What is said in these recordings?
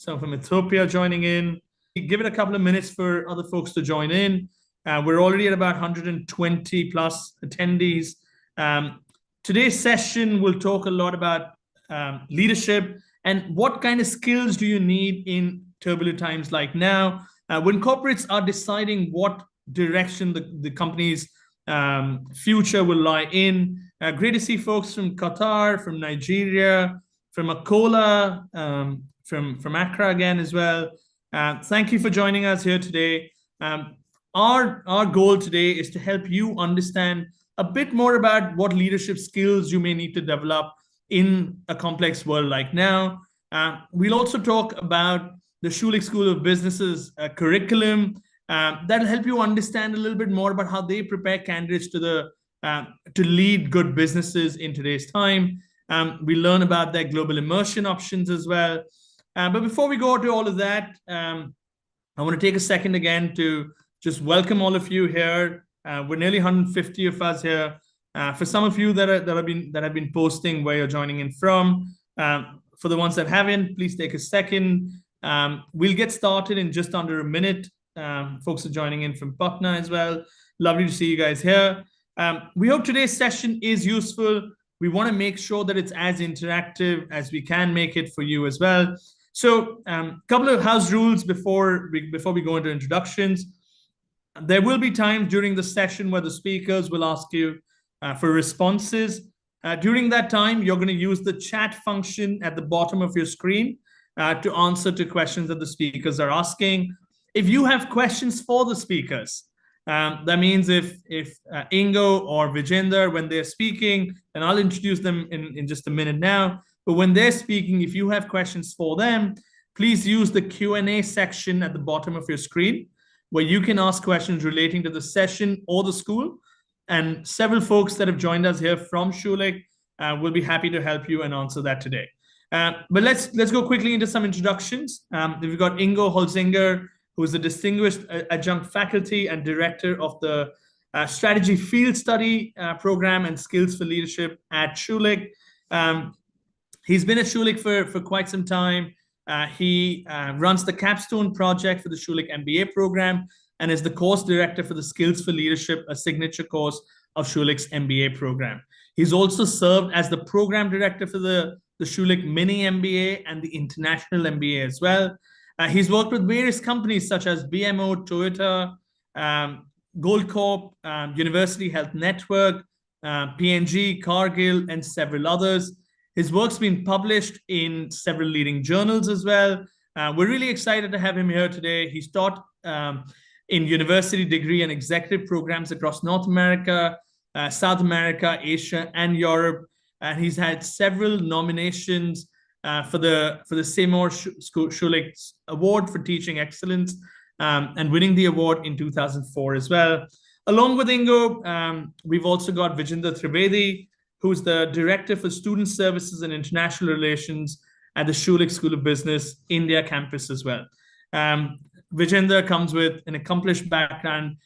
some from Ethiopia joining in. Give it a couple of minutes for other folks to join in. We're already at about 120 plus attendees. Today's session will talk a lot about leadership and what kind of skills do you need in turbulent times like now, when corporates are deciding what direction the company's future will lie in. Great to see folks from Qatar, from Nigeria, from Akola, from Accra again as well. Thank you for joining us here today. Our goal today is to help you understand a bit more about what leadership skills you may need to develop in a complex world like now. We'll also talk about the Schulich School of Business's curriculum that'll help you understand a little bit more about how they prepare candidates to lead good businesses in today's time. We learn about their global immersion options as well. But before we go to all of that, I want to take a second again to just welcome all of you here. We're nearly 150 of us here. For some of you that have been posting where you're joining in from, for the ones that haven't, please take a second. We'll get started in just under a minute. Folks are joining in from Patna as well. Lovely to see you guys here. We hope today's session is useful. We want to make sure that it's as interactive as we can make it for you as well. So a couple of house rules before we go into introductions. There will be times during the session where the speakers will ask you for responses. During that time, you're going to use the chat function at the bottom of your screen to answer to questions that the speakers are asking. If you have questions for the speakers, that means if Ingo or Vijender, when they're speaking, and I'll introduce them in just a minute now, but when they're speaking, if you have questions for them, please use the Q&A section at the bottom of your screen, where you can ask questions relating to the session or the school. And several folks that have joined us here from Schulich will be happy to help you and answer that today. But let's go quickly into some introductions. We've got Ingo Holzinger, who is a distinguished adjunct faculty and director of the Strategy Field Study Program and Skills for Leadership at Schulich. He's been at Schulich for quite some time. He runs the capstone project for the Schulich MBA program and is the course director for the Skills for Leadership, a signature course of Schulich's MBA program. He's also served as the program director for the Schulich Mini MBA and the International MBA as well. He's worked with various companies such as BMO, Toyota, Goldcorp, University Health Network, P&G, Cargill, and several others. His work's been published in several leading journals as well. We're really excited to have him here today. He's taught in university degree and executive programs across North America, South America, Asia, and Europe. And he's had several nominations for the Seymour Schulich Award for Teaching Excellence and winning the award in 2004 as well. Along with Ingo, we've also got Vijender Trivedi, who's the Director for Student Services and International Relations at the Schulich School of Business India campus as well. Vijender comes with an accomplished background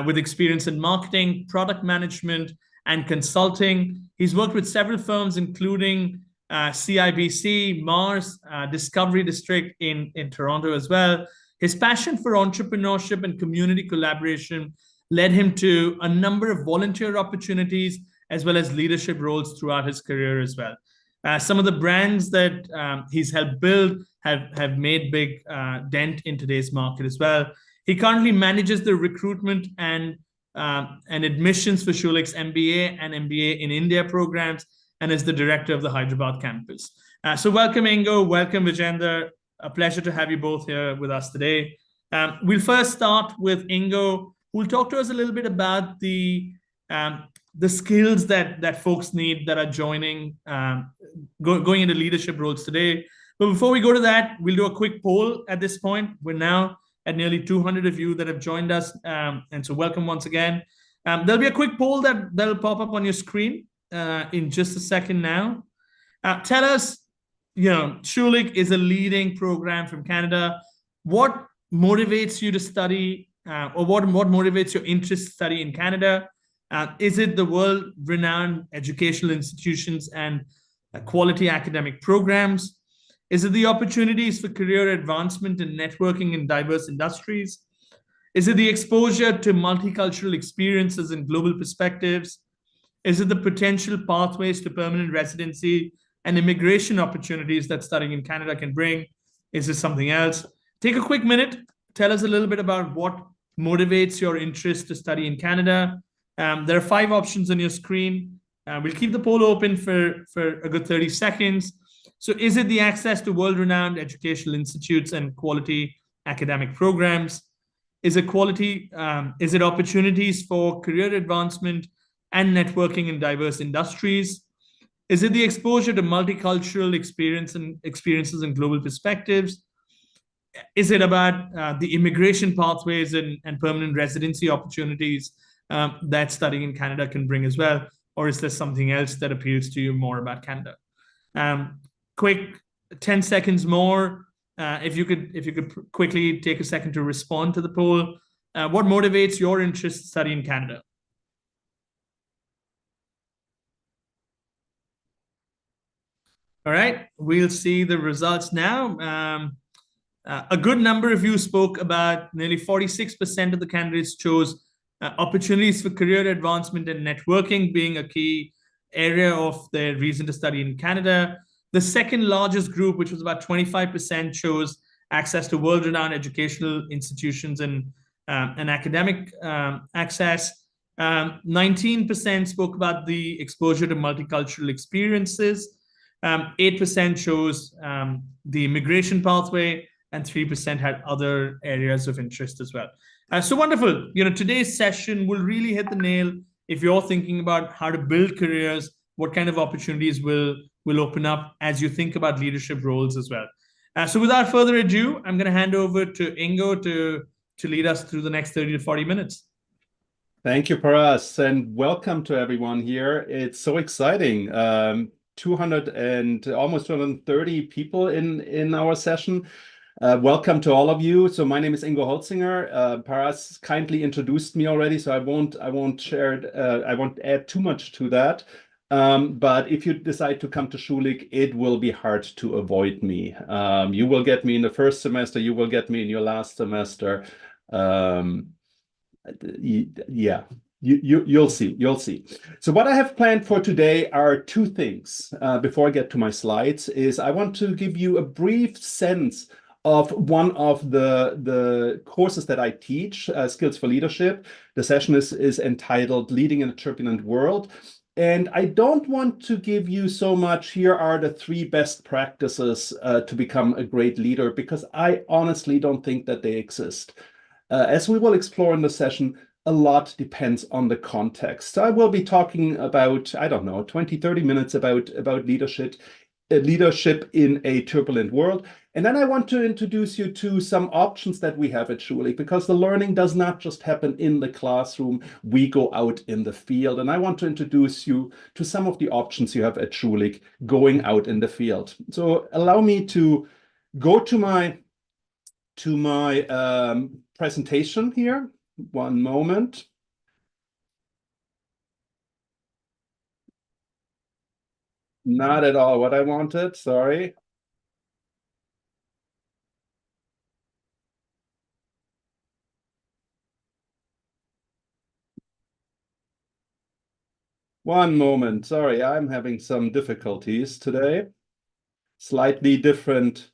with experience in marketing, product management, and consulting. He's worked with several firms, including CIBC, Mars, Discovery District in Toronto as well. His passion for entrepreneurship and community collaboration led him to a number of volunteer opportunities as well as leadership roles throughout his career as well. Some of the brands that he's helped build have made big dent in today's market as well. He currently manages the recruitment and admissions for Schulich's MBA and MBA in India programs and is the director of the Hyderabad campus. So welcome, Ingo. Welcome, Vijender. A pleasure to have you both here with us today. We'll first start with Ingo, who will talk to us a little bit about the skills that folks need that are joining, going into leadership roles today. But before we go to that, we'll do a quick poll at this point. We're now at nearly 200 of you that have joined us. And so welcome once again. There'll be a quick poll that'll pop up on your screen in just a second now. Tell us, Schulich is a leading program from Canada. What motivates you to study or what motivates your interest to study in Canada? Is it the world-renowned educational institutions and quality academic programs? Is it the opportunities for career advancement and networking in diverse industries? Is it the exposure to multicultural experiences and global perspectives? Is it the potential pathways to permanent residency and immigration opportunities that studying in Canada can bring? Is this something else? Take a quick minute. Tell us a little bit about what motivates your interest to study in Canada. There are 5 options on your screen. We'll keep the poll open for a good 30 seconds. So is it the access to world-renowned educational institutes and quality academic programs? Is it quality? Is it opportunities for career advancement and networking in diverse industries? Is it the exposure to multicultural experiences and global perspectives? Is it about the immigration pathways and permanent residency opportunities that studying in Canada can bring as well? Or is there something else that appeals to you more about Canada? Quick 10 seconds more. If you could quickly take a second to respond to the poll. What motivates your interest to study in Canada? All right, we'll see the results now. A good number of you spoke about nearly 46% of the candidates chose opportunities for career advancement and networking being a key area of their reason to study in Canada. The second largest group, which was about 25%, chose access to world-renowned educational institutions and academic access. 19% spoke about the exposure to multicultural experiences. 8% chose the immigration pathway, and 3% had other areas of interest as well. So wonderful. Today's session will really hit the nail if you're thinking about how to build careers, what kind of opportunities will open up as you think about leadership roles as well. So without further ado, I'm going to hand over to Ingo to lead us through the next 30 to 40 minutes. Thank you, Paras, and welcome to everyone here. It's so exciting. 200 and almost 230 people in our session. Welcome to all of you. So my name is Ingo Holzinger. Paras kindly introduced me already, so I won't add too much to that. But if you decide to come to Schulich, it will be hard to avoid me. You will get me in the first semester, you will get me in your last semester. Yeah, you'll see. So what I have planned for today are 2 things. Before I get to my slides, is I want to give you a brief sense of one of the courses that I teach, Skills for Leadership. The session is entitled Leading in a Turbulent World. And I don't want to give you so much, here are the 3 best practices to become a great leader, because I honestly don't think that they exist. As we will explore in the session, a lot depends on the context. So I will be talking about, I don't know, 20, 30 minutes about leadership in a turbulent world. And then I want to introduce you to some options that we have at Schulich, because the learning does not just happen in the classroom. We go out in the field. And I want to introduce you to some of the options you have at Schulich going out in the field. So allow me to go to my presentation here. One moment. Not at all what I wanted, sorry. One moment, sorry, I'm having some difficulties today. Slightly different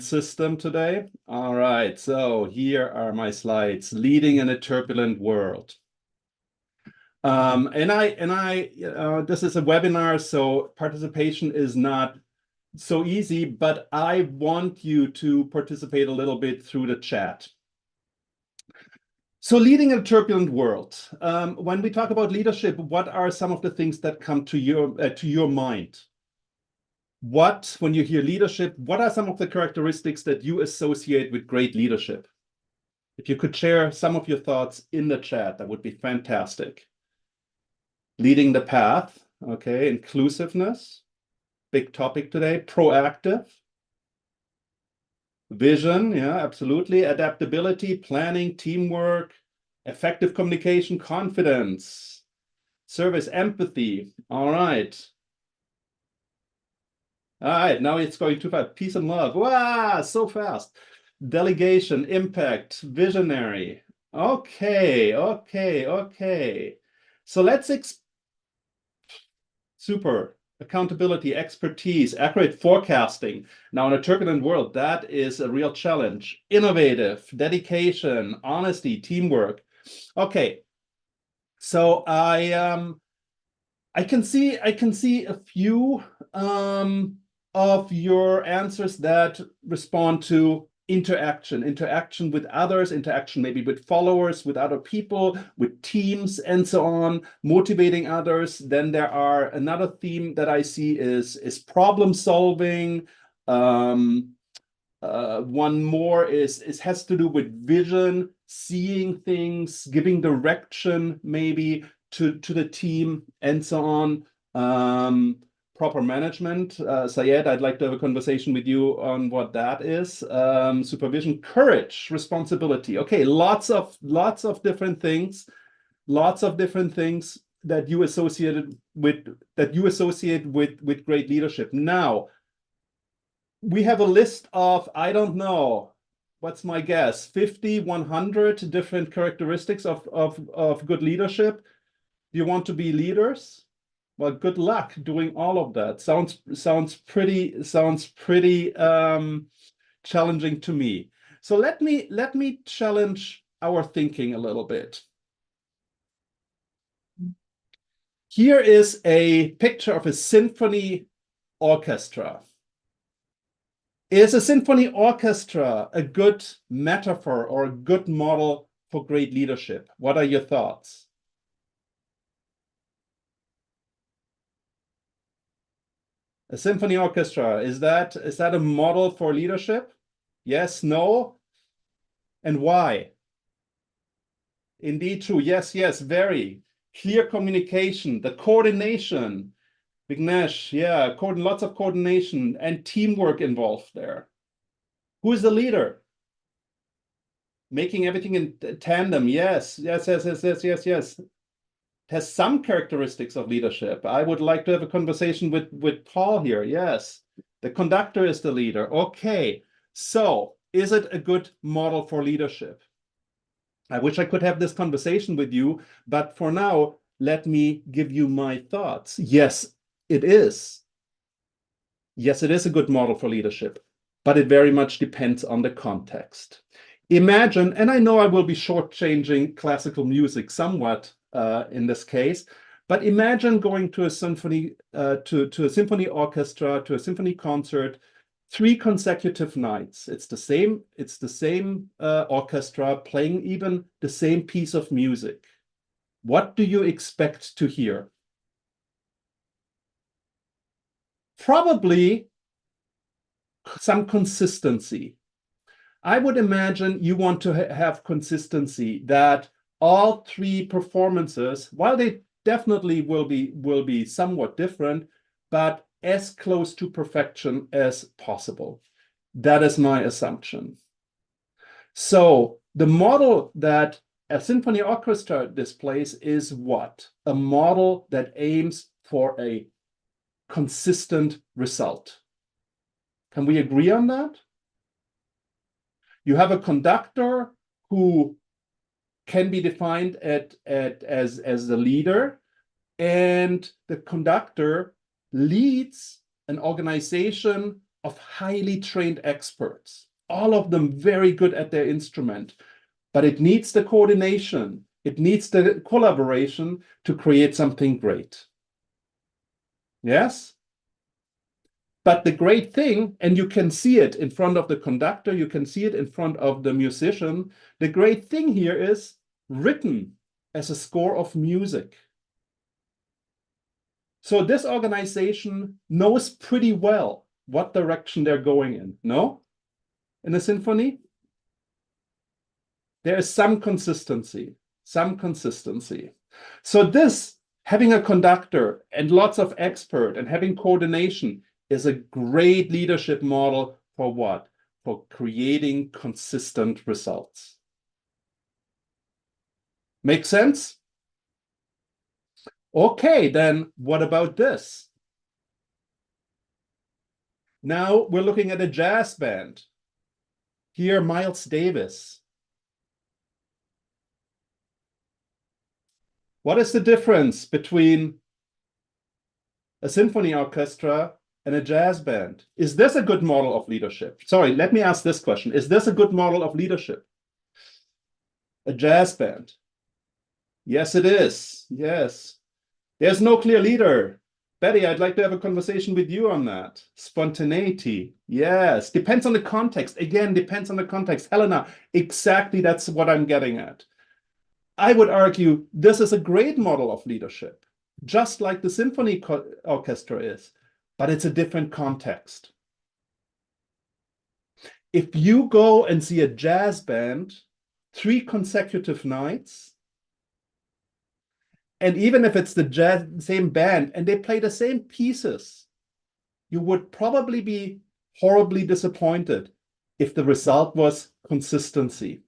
system today. All right, so here are my slides, leading in a turbulent world. This is a webinar, so participation is not so easy, but I want you to participate a little bit through the chat. So leading a turbulent world. When we talk about leadership, what are some of the things that come to your mind? When you hear leadership, what are some of the characteristics that you associate with great leadership? If you could share some of your thoughts in the chat, that would be fantastic. Leading the path, okay, inclusiveness, big topic today, proactive. Vision, yeah, absolutely. Adaptability, planning, teamwork, effective communication, confidence, service, empathy. All right. All right, now it's going too fast. Peace and love. Wow, so fast. Delegation, impact, visionary. Okay, okay, okay. So let's super accountability, expertise, accurate forecasting. Now, in a turbulent world, that is a real challenge. Innovative, dedication, honesty, teamwork. Okay, so I can see a few of your answers that respond to interaction with others, interaction maybe with followers, with other people, with teams, and so on, motivating others. Then there are another theme that I see is problem solving. One more is has to do with vision, seeing things, giving direction maybe to the team, and so on. Proper management. Syed, I'd like to have a conversation with you on what that is. Supervision, courage, responsibility. Okay, lots of different things, that you associate with great leadership. Now, we have a list of, I don't know, what's my guess, 50, 100 different characteristics of good leadership. Do you want to be leaders? Well, good luck doing all of that. Sounds pretty challenging to me. So let me challenge our thinking a little bit. Here is a picture of a symphony orchestra. Is a symphony orchestra a good metaphor or a good model for great leadership? What are your thoughts? A symphony orchestra, is that a model for leadership? Yes, no? And why? Indeed true. Yes, yes, very. Clear communication, the coordination. Vignesh, yeah, lots of coordination and teamwork involved there. Who is the leader? Making everything in tandem. Yes, yes, yes, yes, yes, yes, yes. Has some characteristics of leadership. I would like to have a conversation with Paul here. Yes, the conductor is the leader. Okay, so is it a good model for leadership? I wish I could have this conversation with you, but for now, let me give you my thoughts. Yes, it is. Yes, it is a good model for leadership, but it very much depends on the context. Imagine, and I know I will be shortchanging classical music somewhat in this case, but imagine going to a symphony, to a symphony orchestra, to a symphony concert, 3 consecutive nights. It's the same orchestra playing even the same piece of music. What do you expect to hear? Probably some consistency. I would imagine you want to have consistency, that all 3 performances, while they definitely will be somewhat different, but as close to perfection as possible. That is my assumption. So the model that a symphony orchestra displays is what? A model that aims for a consistent result. Can we agree on that? You have a conductor who can be defined as the leader, and the conductor leads an organization of highly trained experts, all of them very good at their instrument, but it needs the coordination, it needs the collaboration to create something great. Yes? But the great thing, and you can see it in front of the conductor, you can see it in front of the musician, the great thing here is written as a score of music. So this organization knows pretty well what direction they're going in, no? In a symphony? There is some consistency, So this, having a conductor and lots of expert and having coordination, is a great leadership model for what? For creating consistent results. Make sense? Okay, then what about this? Now we're looking at a jazz band. Here, Miles Davis. What is the difference between a symphony orchestra and a jazz band? Is this a good model of leadership? Sorry, let me ask this question. Is this a good model of leadership? A jazz band? Yes, it is. Yes. There's no clear leader. Betty, I'd like to have a conversation with you on that. Spontaneity. Yes. Depends on the context. Again, depends on the context. Helena, exactly that's what I'm getting at. I would argue this is a great model of leadership, just like the symphony orchestra is, but it's a different context. If you go and see a jazz band 3 consecutive nights, and even if it's the same band and they play the same pieces, you would probably be horribly disappointed if the result was consistency.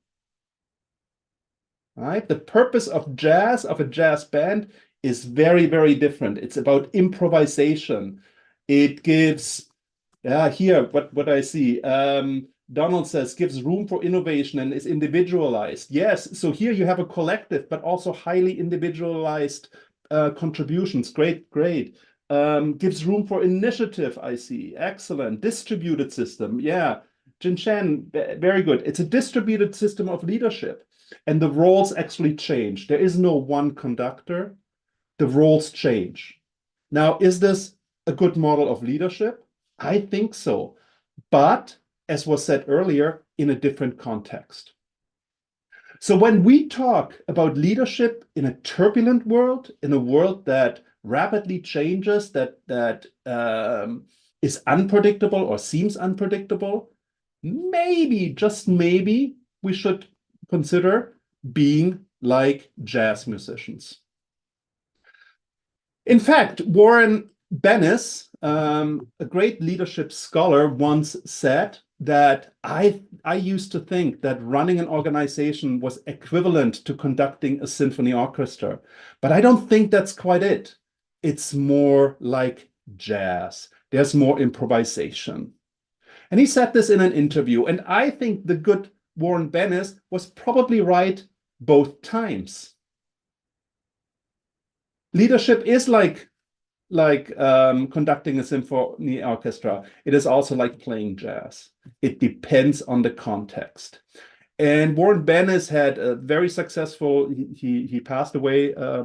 Right? The purpose of a jazz band, is very, very different. It's about improvisation. It gives, here, what I see, Donald says, gives room for innovation and is individualized. Yes, so here you have a collective, but also highly individualized contributions. Great, great. Gives room for initiative, I see. Excellent. Distributed system. Yeah. Jin Shan, very good. It's a distributed system of leadership. And the roles actually change. There is no one conductor. The roles change. Now, is this a good model of leadership? I think so. But as was said earlier, in a different context. So when we talk about leadership in a turbulent world, in a world that rapidly changes, that is unpredictable or seems unpredictable, maybe, just maybe, we should consider being like jazz musicians. In fact, Warren Bennis, a great leadership scholar, once said that I used to think that running an organization was equivalent to conducting a symphony orchestra, but I don't think that's quite it. It's more like jazz. There's more improvisation. And he said this in an interview, and I think the good Warren Bennis was probably right both times. Leadership is like conducting a symphony orchestra. It is also like playing jazz. It depends on the context. And Warren Bennis had a very successful, he passed away a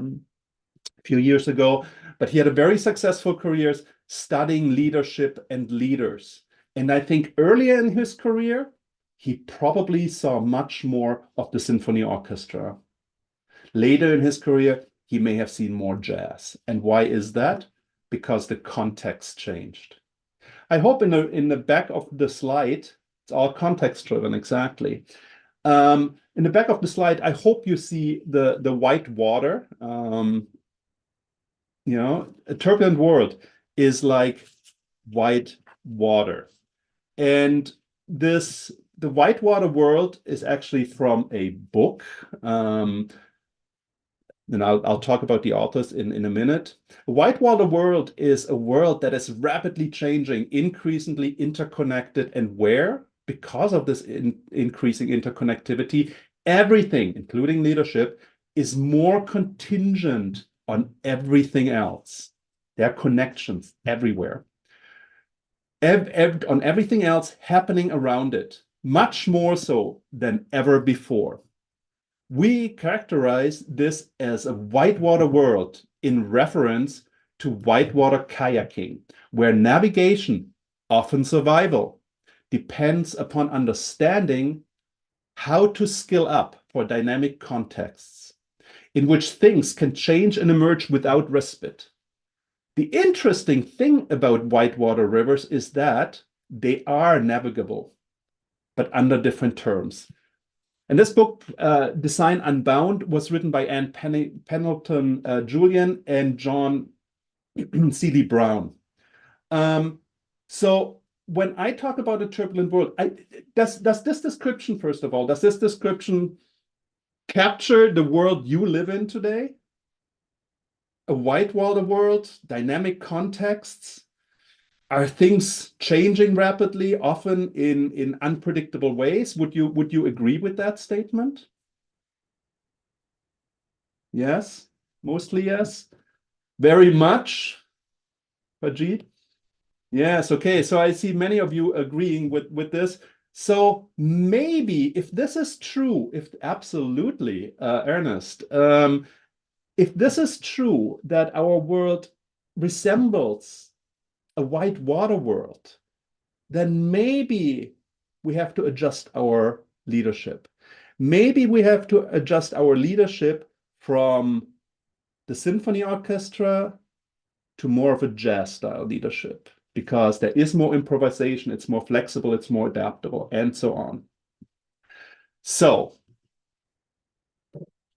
few years ago, but he had a very successful career studying leadership and leaders. And I think earlier in his career, he probably saw much more of the symphony orchestra. Later in his career, he may have seen more jazz. And why is that? Because the context changed. I hope in the back of the slide, it's all context driven, exactly. In the back of the slide, I hope you see the white water. A turbulent world is like white water. And the whitewater world is actually from a book. And I'll talk about the authors in a minute. A whitewater world is a world that is rapidly changing, increasingly interconnected, and where, because of this increasing interconnectivity, everything, including leadership, is more contingent on everything else. There are connections everywhere. On everything else happening around it, much more so than ever before. We characterize this as a whitewater world in reference to whitewater kayaking, where navigation, often survival, depends upon understanding how to skill up for dynamic contexts in which things can change and emerge without respite. The interesting thing about whitewater rivers is that they are navigable, but under different terms. And this book, Design Unbound, was written by Anne Pendleton Julian and John Seeley Brown. So when I talk about a turbulent world, does this description, first of all, does this description capture the world you live in today? A whitewater world, dynamic contexts, Are things changing rapidly, often in unpredictable ways? Would you agree with that statement? Yes, mostly yes. Very much, Ajit. Yes, okay. So I see many of you agreeing with this. So maybe if this is true, if absolutely, Ernest, if this is true that our world resembles a white water world, then maybe we have to adjust our leadership. Maybe we have to adjust our leadership from the symphony orchestra to more of a jazz style leadership because there is more improvisation, it's more flexible, it's more adaptable, and so on. So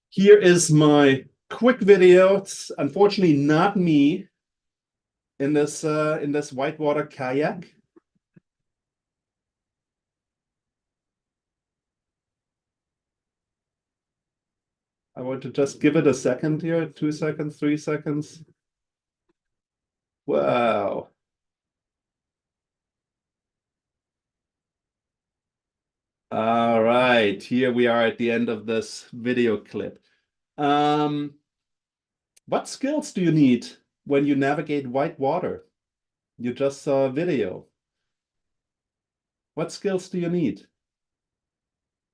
here is my quick video. It's unfortunately not me in this whitewater kayak. I want to just give it a second here, 2 seconds, 3 seconds. Wow. All right, here we are at the end of this video clip. What skills do you need when you navigate white water? You just saw a video. What skills do you need?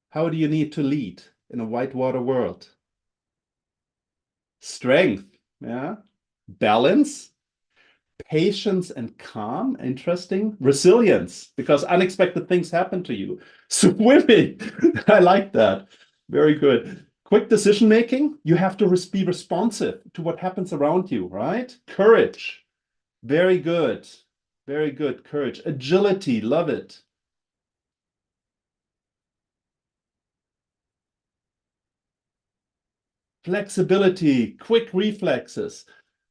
How do you need to lead in a whitewater world? Strength, yeah. Balance, patience and calm, interesting. Resilience, because unexpected things happen to you. Swimming, I like that. Very good. Quick decision making, you have to be responsive to what happens around you, right? Courage, very good. Very good. Courage. Agility, love it. Flexibility, quick reflexes.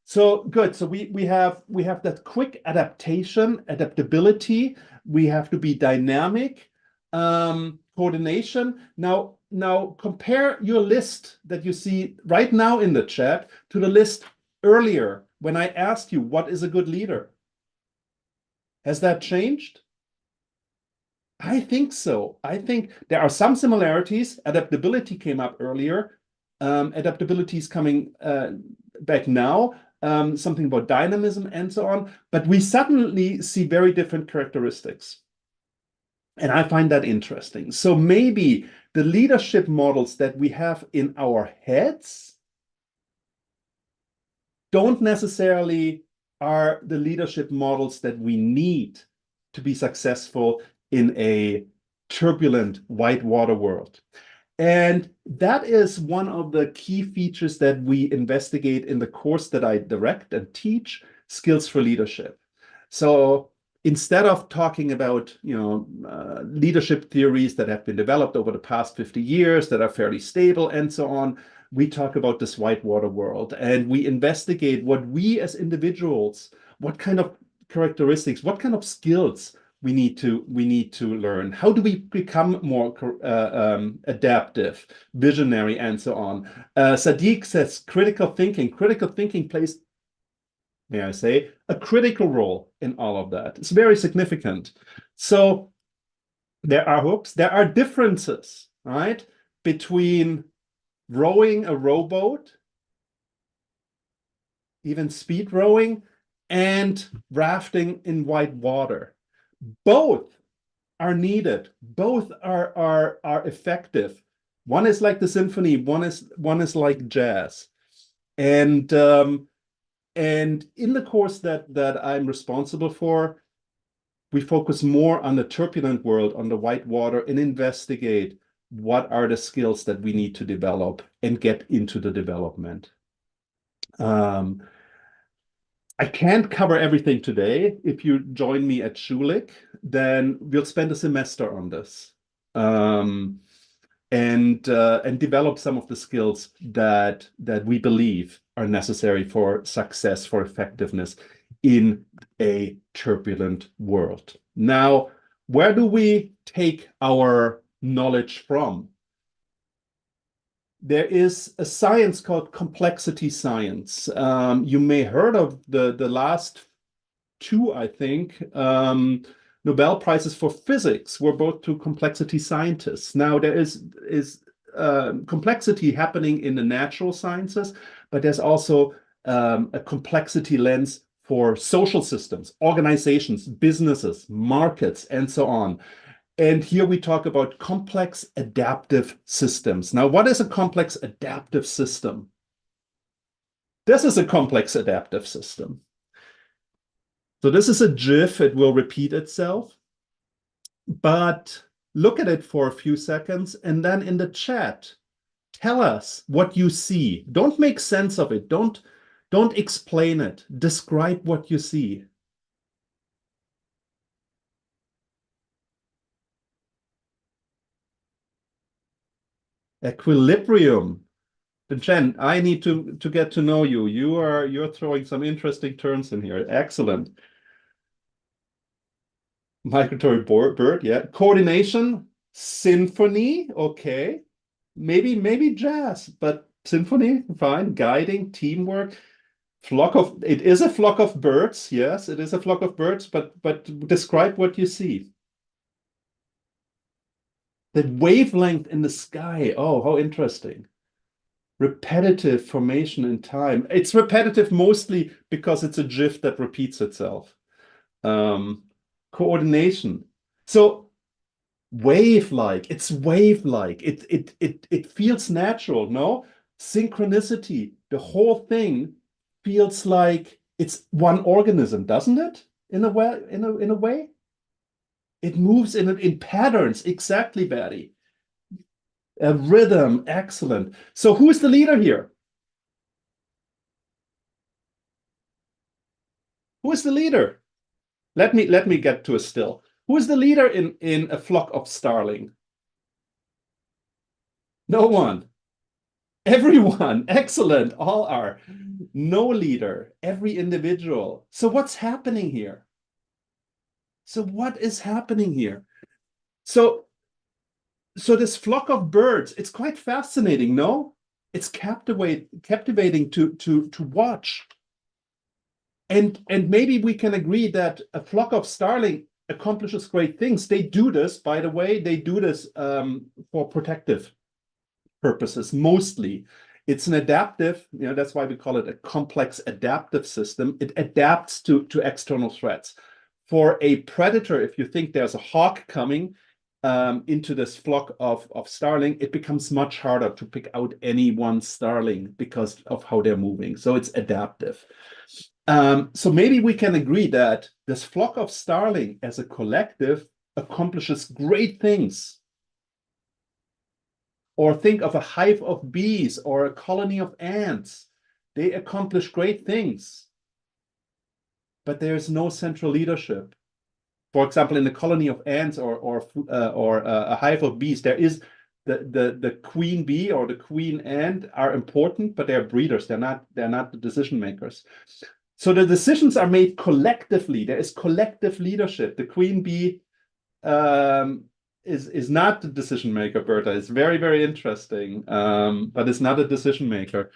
So good. So we have that quick adaptability. We have to be dynamic, coordination. Now compare your list that you see right now in the chat to the list earlier when I asked you what is a good leader. Has that changed? I think so. I think there are some similarities. Adaptability came up earlier. Adaptability is coming back now. Something about dynamism and so on. But we suddenly see very different characteristics. And I find that interesting. So maybe the leadership models that we have in our heads don't necessarily are the leadership models that we need to be successful in a turbulent whitewater world. And that is one of the key features that we investigate in the course that I direct and teach, Skills for Leadership. So instead of talking about leadership theories that have been developed over the past 50 years that are fairly stable and so on, we talk about this whitewater world and we investigate what we as individuals, what kind of characteristics, what kind of skills we need to learn. How do we become more adaptive, visionary, and so on? Sadiq says critical thinking. Critical thinking plays, may I say, a critical role in all of that. It's very significant. So there are hooks, there are differences, right, between rowing a rowboat, even speed rowing, and rafting in white water. Both are needed. Both are effective. One is like the symphony. One is like jazz. And in the course that I'm responsible for, we focus more on the turbulent world, on the white water, and investigate what are the skills that we need to develop and get into the development. I can't cover everything today. If you join me at Schulich, then we'll spend a semester on this and develop some of the skills that we believe are necessary for success, for effectiveness in a turbulent world. Now, where do we take our knowledge from? There is a science called complexity science. You may heard of the last two, I think, Nobel Prizes for physics were both to complexity scientists. Now, there is complexity happening in the natural sciences, but there's also a complexity lens for social systems, organizations, businesses, markets, and so on. And here we talk about complex adaptive systems. Now, what is a complex adaptive system? This is a complex adaptive system. So this is a GIF, it will repeat itself. But look at it for a few seconds and then in the chat, tell us what you see. Don't make sense of it. Don't explain it. Describe what you see. Equilibrium. Jen, I need to get to know you. You're throwing some interesting terms in here. Excellent. Migratory bird, yeah. Coordination, symphony, okay. Maybe jazz, but symphony, fine. Guiding, teamwork, it is a flock of birds. Yes, it is a flock of birds, but describe what you see. The wavelength in the sky. Oh, how interesting. Repetitive formation in time. It's repetitive mostly because it's a GIF that repeats itself. Coordination. So wave-like, it's wave-like. It feels natural, no? Synchronicity, the whole thing feels like it's one organism, doesn't it? In a way. It moves in patterns, exactly, Betty. A rhythm, excellent. So who's the leader here? Who is the leader? Let me get to a still. Who is the leader in a flock of starling? No one. Everyone. Excellent. All are. No leader. Every individual. So what's happening here? So what is happening here? So this flock of birds, it's quite fascinating, no? It's captivating to watch. And maybe we can agree that a flock of starling accomplishes great things. They do this, by the way, they do this for protective purposes, mostly. It's an adaptive, that's why we call it a complex adaptive system. It adapts to external threats. For a predator, if you think there's a hawk coming into this flock of starling, it becomes much harder to pick out any one starling because of how they're moving. So it's adaptive. So maybe we can agree that this flock of starling as a collective accomplishes great things. Or think of a hive of bees or a colony of ants. They accomplish great things, but there's no central leadership. For example, in a colony of ants or a hive of bees, there is the queen bee or the queen ant are important, but they're breeders. They're not the decision makers. So the decisions are made collectively. There is collective leadership. The queen bee is not the decision maker, Berta. It's very, very interesting, but it's not a decision maker.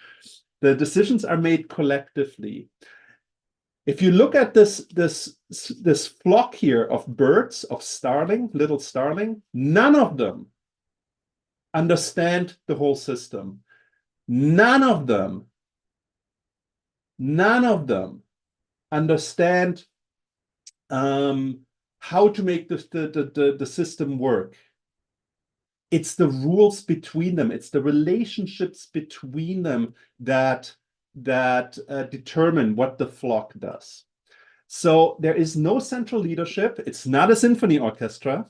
The decisions are made collectively. If you look at this flock here of birds, of starling, little starling, none of them understand the whole system. None of them understand how to make the system work. It's the rules between them. It's the relationships between them that determine what the flock does. So there is no central leadership. It's not a symphony orchestra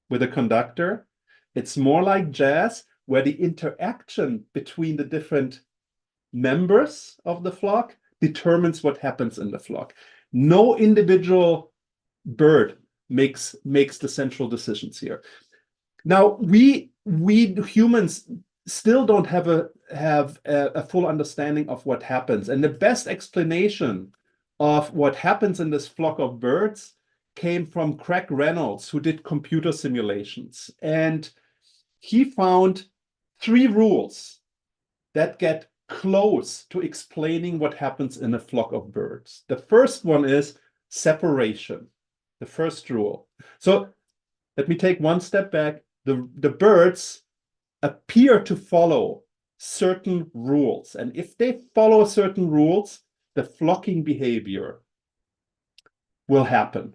with a conductor. It's more like jazz, where the interaction between the different members of the flock determines what happens in the flock. No individual bird makes the central decisions here. Now, we humans still don't have a full understanding of what happens. And the best explanation of what happens in this flock of birds came from Craig Reynolds, who did computer simulations. And he found 3 rules that get close to explaining what happens in a flock of birds. The first one is separation, the first rule. So let me take one step back. The birds appear to follow certain rules. And if they follow certain rules, the flocking behavior will happen.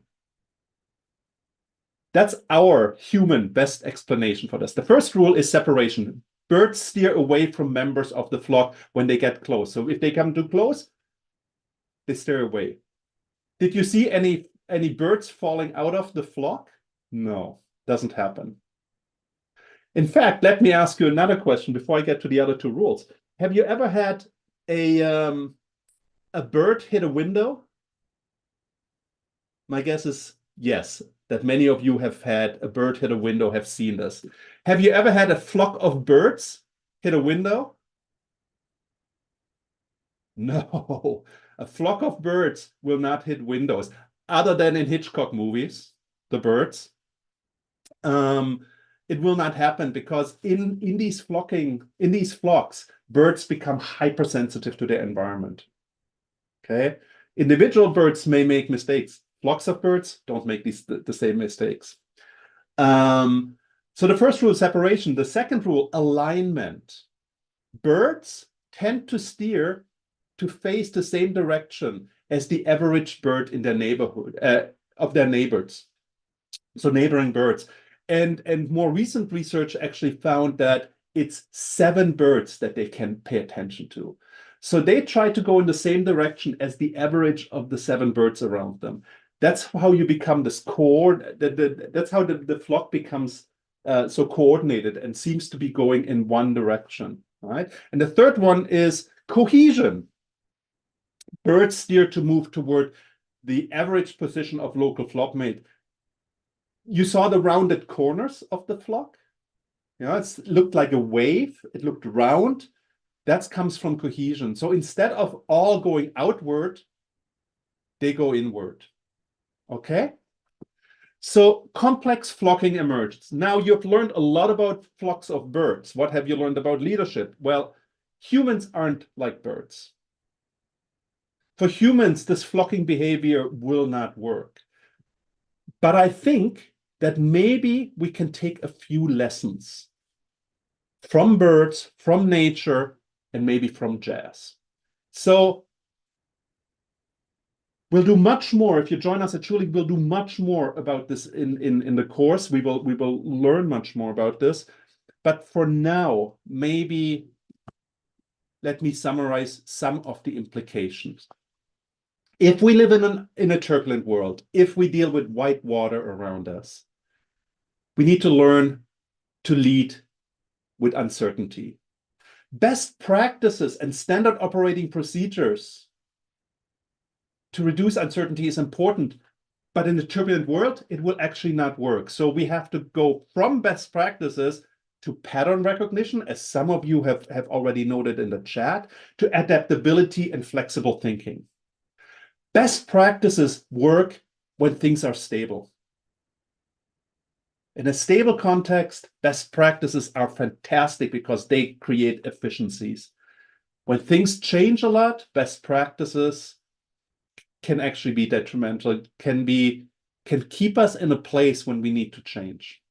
That's our human best explanation for this. The first rule is separation. Birds steer away from members of the flock when they get close. So if they come too close, they steer away. Did you see any birds falling out of the flock? No, doesn't happen. In fact, let me ask you another question before I get to the other two rules. Have you ever had a bird hit a window? My guess is yes, that many of you have had a bird hit a window, have seen this. Have you ever had a flock of birds hit a window? No, a flock of birds will not hit windows, other than in Hitchcock movies, the birds. It will not happen because in these flocks, birds become hypersensitive to their environment. Okay, individual birds may make mistakes. Flocks of birds don't make the same mistakes. So the first rule is separation. The second rule, alignment. Birds tend to steer to face the same direction as the average bird in their neighborhood, of their neighbors. So neighboring birds. And more recent research actually found that it's 7 birds that they can pay attention to. So they try to go in the same direction as the average of the 7 birds around them. That's how you become this that's how the flock becomes so coordinated and seems to be going in one direction, right? And the third one is cohesion. Birds steer to move toward the average position of local flockmate. You saw the rounded corners of the flock. It looked like a wave. It looked round. That comes from cohesion. So instead of all going outward, they go inward. Okay? So complex flocking emerges. Now you've learned a lot about flocks of birds. What have you learned about leadership? Well, humans aren't like birds. For humans, this flocking behavior will not work. But I think that maybe we can take a few lessons from birds, from nature, and maybe from jazz. So we'll do much more. If you join us at Schulich, we'll do much more about this in the course. We will learn much more about this. But for now, maybe let me summarize some of the implications. If we live in a turbulent world, if we deal with white water around us, we need to learn to lead with uncertainty. Best practices and standard operating procedures to reduce uncertainty is important, but in a turbulent world, it will actually not work. So we have to go from best practices to pattern recognition, as some of you have already noted in the chat, to adaptability and flexible thinking. Best practices work when things are stable. In a stable context, best practices are fantastic because they create efficiencies. When things change a lot, best practices can actually be detrimental, can keep us in a place when we need to change.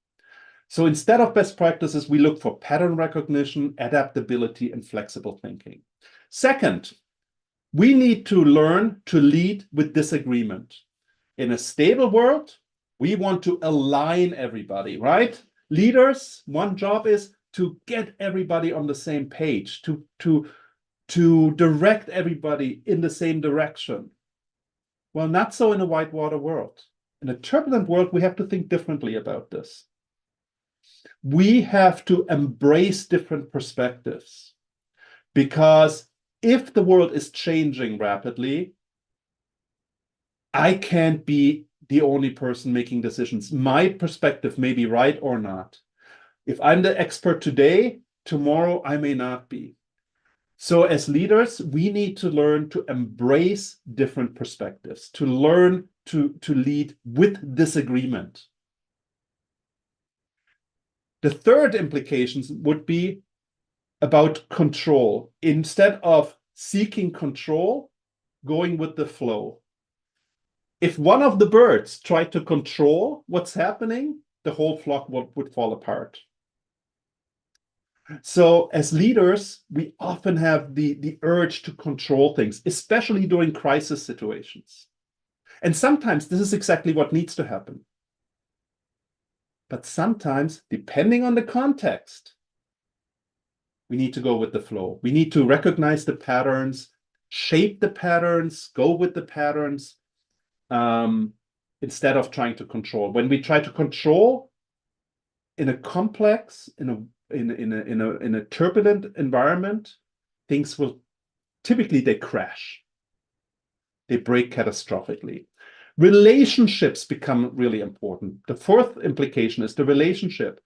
So instead of best practices, we look for pattern recognition, adaptability, and flexible thinking. Second, we need to learn to lead with disagreement. In a stable world, we want to align everybody, right? Leaders, one job is to get everybody on the same page, to direct everybody in the same direction. Well, not so in a whitewater world. In a turbulent world, we have to think differently about this. We have to embrace different perspectives, because if the world is changing rapidly, I can't be the only person making decisions. My perspective may be right or not. If I'm the expert today, tomorrow I may not be. So as leaders, we need to learn to embrace different perspectives, to learn to lead with disagreement. The third implications would be about control. Instead of seeking control, going with the flow. If one of the birds tried to control what's happening, the whole flock would fall apart. So as leaders, we often have the urge to control things, especially during crisis situations. And sometimes this is exactly what needs to happen. But sometimes, depending on the context, we need to go with the flow. We need to recognize the patterns, shape the patterns, go with the patterns, instead of trying to control. When we try to control in a complex, in a turbulent environment, things will typically they crash. They break catastrophically. Relationships become really important. The fourth implication is the relationship.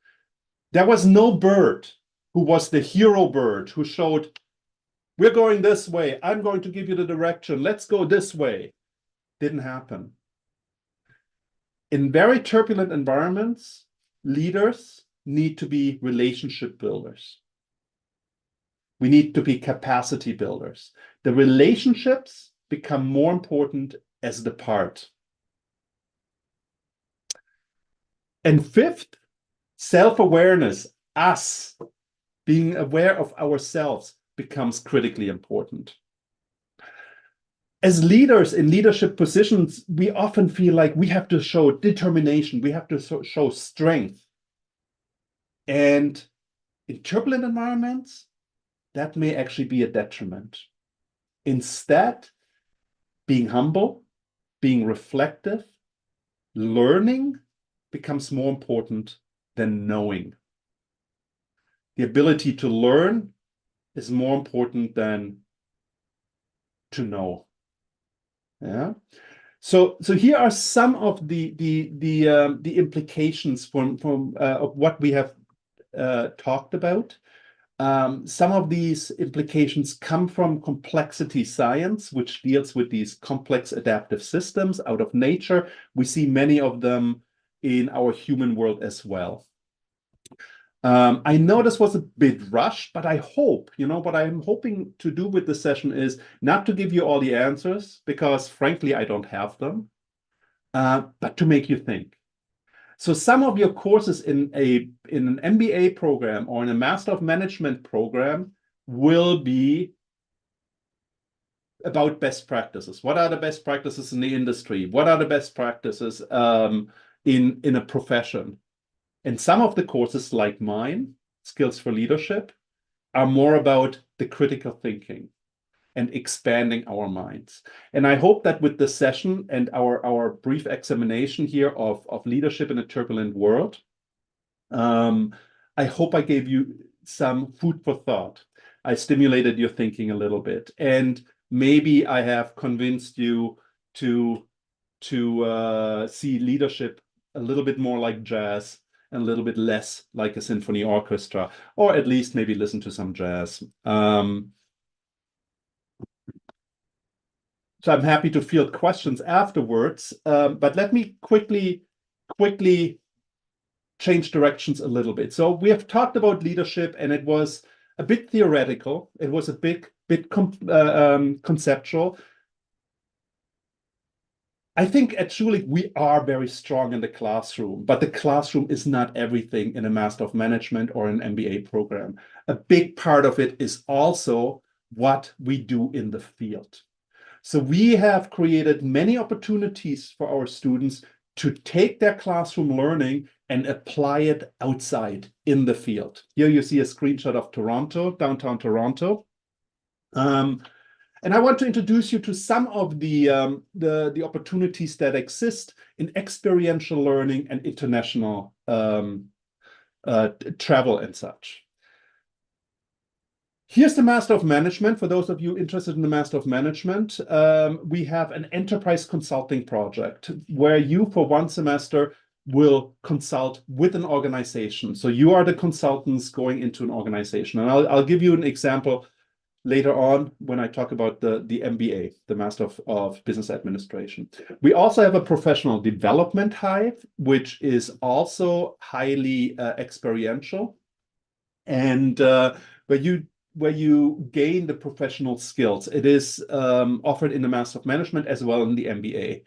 There was no bird who was the hero bird who showed, we're going this way, I'm going to give you the direction, let's go this way. Didn't happen. In very turbulent environments, leaders need to be relationship builders. We need to be capacity builders. The relationships become more important as the part. And fifth, self-awareness, us being aware of ourselves, becomes critically important. As leaders in leadership positions, we often feel like we have to show determination, we have to show strength. And in turbulent environments, that may actually be a detriment. Instead, being humble, being reflective, learning becomes more important than knowing. The ability to learn is more important than to know. Yeah. So here are some of the implications from of what we have talked about. Some of these implications come from complexity science, which deals with these complex adaptive systems out of nature. We see many of them in our human world as well. I know this was a bit rushed, but I hope, what I'm hoping to do with this session is not to give you all the answers, because frankly, I don't have them, but to make you think. So some of your courses in an MBA program or in a Master of Management program will be about best practices. What are the best practices in the industry? What are the best practices in a profession? And some of the courses, like mine, Skills for Leadership, are more about the critical thinking and expanding our minds. And I hope that with this session and our brief examination here of leadership in a turbulent world, I hope I gave you some food for thought. I stimulated your thinking a little bit, and maybe I have convinced you to see leadership a little bit more like jazz and a little bit less like a symphony orchestra, or at least maybe listen to some jazz. So I'm happy to field questions afterwards, but let me quickly change directions a little bit. So we have talked about leadership, and it was a bit theoretical. It was a bit conceptual. I think at Schulich we are very strong in the classroom, but the classroom is not everything in a Master of Management or an MBA program. A big part of it is also what we do in the field. So we have created many opportunities for our students to take their classroom learning and apply it outside in the field. Here you see a screenshot of Toronto, downtown Toronto. And I want to introduce you to some of the opportunities that exist in experiential learning and international travel and such. Here's the Master of Management. For those of you interested in the Master of Management, we have an enterprise consulting project where you, for one semester, will consult with an organization. So you are the consultants going into an organization. And I'll give you an example later on when I talk about the MBA, the Master of Business Administration. We also have a professional development hive, which is also highly experiential, and where you gain the professional skills. It is offered in the Master of Management as well in the MBA.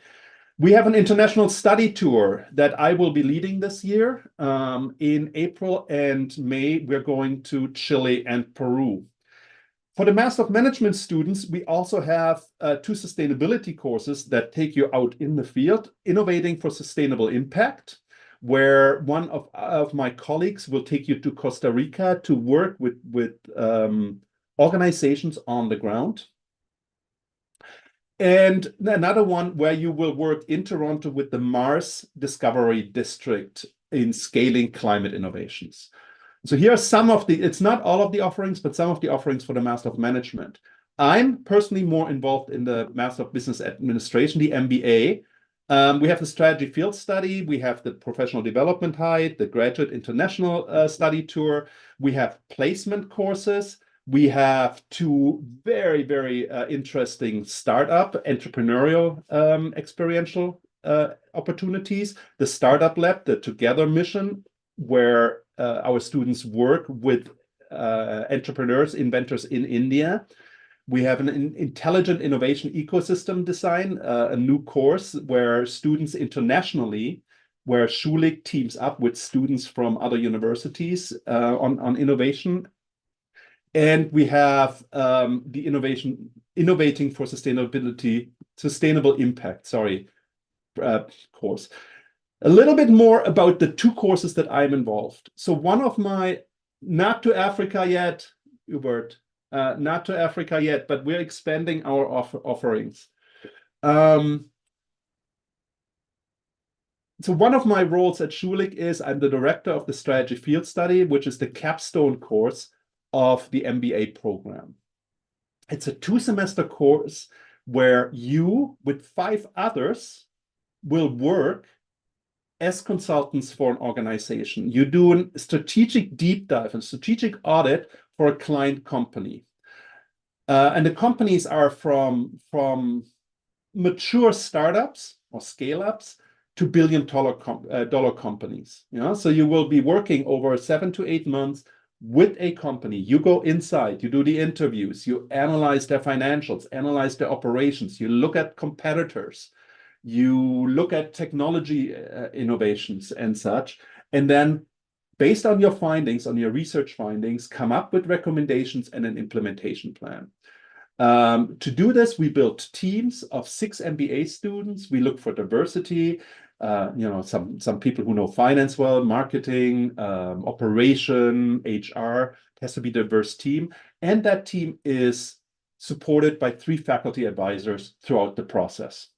We have an international study tour that I will be leading this year. In April and May, we're going to Chile and Peru. For the Master of Management students, we also have 2 sustainability courses that take you out in the field, Innovating for Sustainable Impact, where one of my colleagues will take you to Costa Rica to work with organizations on the ground. And another one where you will work in Toronto with the Mars Discovery District in scaling climate innovations. So here are some of the, it's not all of the offerings, but some of the offerings for the Master of Management. I'm personally more involved in the Master of Business Administration, the MBA. We have the strategy field study, we have the professional development height, the graduate international study tour, we have placement courses, we have 2 very, very interesting startup entrepreneurial experiential opportunities, the Startup Lab, the Together mission, where our students work with entrepreneurs, inventors in India. We have an intelligent innovation ecosystem design, a new course where students internationally, where Schulich teams up with students from other universities on innovation. And we have the Innovating for Sustainable Impact, course. A little bit more about the 2 courses that I'm involved. So one of my, not to Africa yet, Hubert, not to Africa yet, but we're expanding our offerings. So one of my roles at Schulich is I'm the director of the strategy field study, which is the capstone course of the MBA program. It's a 2-semester course where you, with 5 others, will work as consultants for an organization. You do a strategic deep dive and strategic audit for a client company. And the companies are from mature startups or scale-ups to billion-dollar companies. So you will be working over 7 to 8 months with a company. You go inside, you do the interviews, you analyze their financials, analyze their operations, you look at competitors, you look at technology innovations and such, and then based on your findings, on your research findings, come up with recommendations and an implementation plan. To do this, we built teams of 6 MBA students. We look for diversity, some people who know finance well, marketing, operation, HR. It has to be a diverse team. And that team is supported by 3 faculty advisors throughout the process.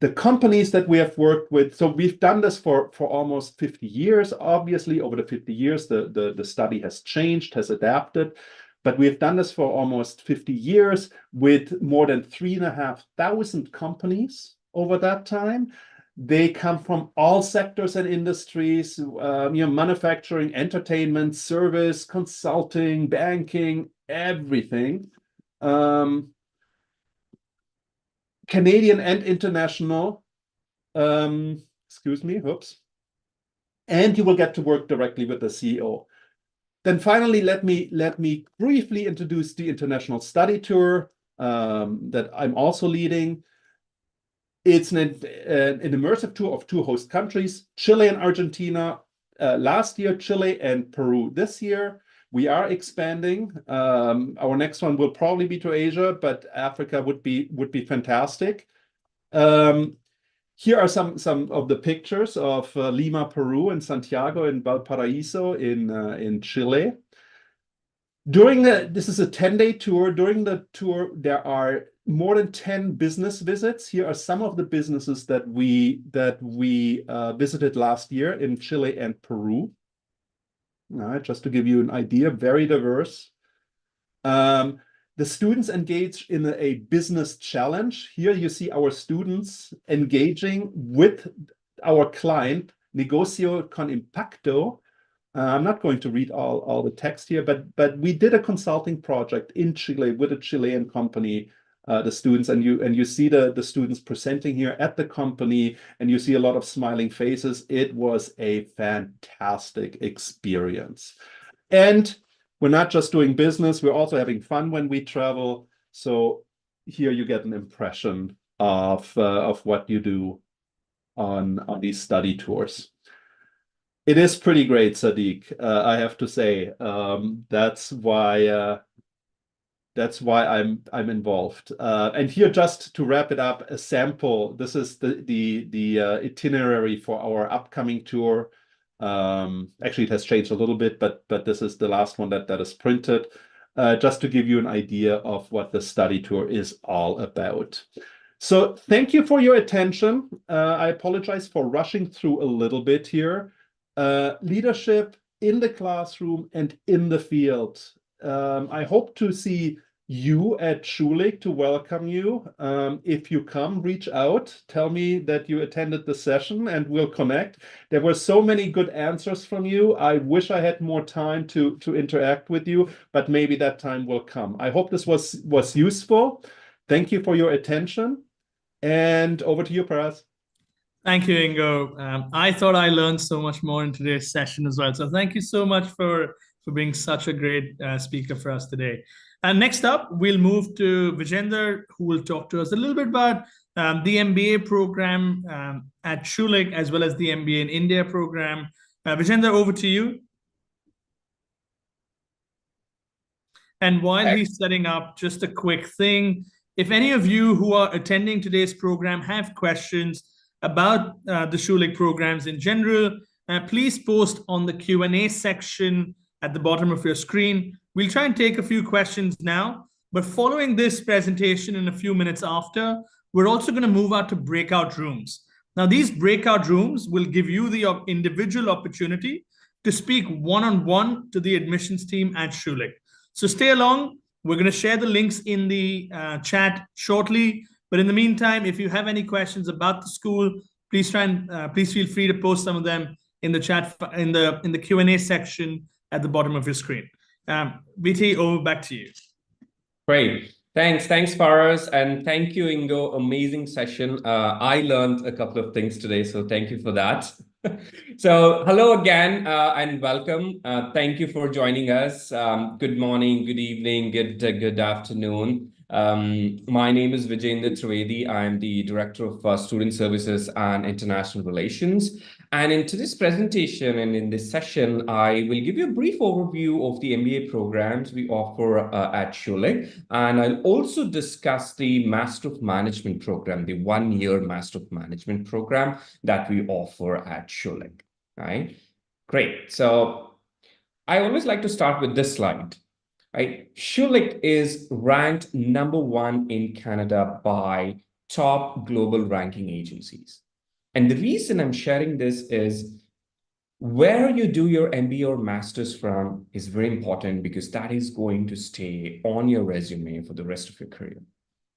The companies that we have worked with, so we've done this for almost 50 years. Obviously, over the 50 years, the study has changed, has adapted, but we've done this for almost 50 years with more than 3,500 companies over that time. They come from all sectors and industries, manufacturing, entertainment, service, consulting, banking, everything. Canadian and international, excuse me, oops. And you will get to work directly with the CEO. Then finally, let me briefly introduce the international study tour that I'm also leading. It's an immersive tour of 2 host countries, Chile and Argentina last year, Chile and Peru this year. We are expanding. Our next one will probably be to Asia, but Africa would be fantastic. Here are some of the pictures of Lima, Peru, and Santiago and Valparaiso in Chile. This is a 10-day tour. During the tour, there are more than 10 business visits. Here are some of the businesses that we visited last year in Chile and Peru. Just to give you an idea, very diverse. The students engage in a business challenge. Here you see our students engaging with our client, Negocio con Impacto. I'm not going to read all the text here, but we did a consulting project in Chile with a Chilean company, the students, and you see the students presenting here at the company, and you see a lot of smiling faces. It was a fantastic experience. And we're not just doing business, we're also having fun when we travel. So here you get an impression of what you do on these study tours. It is pretty great, Sadiq. I have to say, that's why I'm involved. And here, just to wrap it up, a sample. This is the itinerary for our upcoming tour. Actually, it has changed a little bit, but this is the last one that is printed. Just to give you an idea of what the study tour is all about. So thank you for your attention. I apologize for rushing through a little bit here. Leadership in the classroom and in the field. I hope to see you at Schulich to welcome you. If you come, reach out, tell me that you attended the session and we'll connect. There were so many good answers from you. I wish I had more time to interact with you, but maybe that time will come. I hope this was useful. Thank you for your attention. And over to you, Paras. Thank you, Ingo. I thought I learned so much more in today's session as well. So thank you so much for being such a great speaker for us today. And next up, we'll move to Vijender, who will talk to us a little bit about the MBA program at Schulich, as well as the MBA in India program. Vijender, over to you. And while he's setting up, just a quick thing. If any of you who are attending today's program have questions about the Schulich programs in general, please post on the Q&A section at the bottom of your screen. We'll try and take a few questions now, but following this presentation in a few minutes after, we're also going to move out to breakout rooms. Now, these breakout rooms will give you the individual opportunity to speak one-on-one to the admissions team at Schulich. So stay along. We're going to share the links in the chat shortly. But in the meantime, if you have any questions about the school, please feel free to post some of them in the chat in the Q&A section at the bottom of your screen. BT, over back to you. Great. Thanks, Paras, and thank you, Ingo. Amazing session. I learned a couple of things today, so thank you for that. So hello again and welcome. Thank you for joining us. Good morning, good evening, good afternoon. My name is Vijender Trivedi. I'm the Director of Student Services and International Relations. And in today's presentation and in this session, I will give you a brief overview of the MBA programs we offer at Schulich. And I'll also discuss the Master of Management program, the one-year Master of Management program that we offer at Schulich. Right? Great. So I always like to start with this slide. Right? Schulich is ranked #1 in Canada by top global ranking agencies. And the reason I'm sharing this is where you do your MBA or master's from is very important because that is going to stay on your resume for the rest of your career.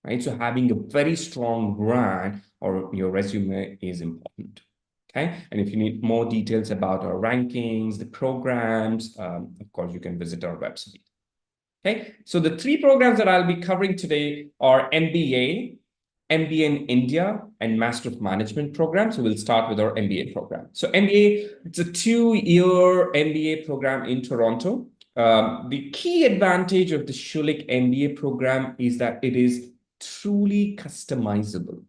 Right? So having a very strong brand or your resume is important. Okay. And if you need more details about our rankings, the programs, of course, you can visit our website. Okay, so the 3 programs that I'll be covering today are MBA, MBA in India, and Master of Management program. So we'll start with our MBA program. So MBA, it's a 2-year MBA program in Toronto. The key advantage of the Schulich MBA program is that it is truly customizable.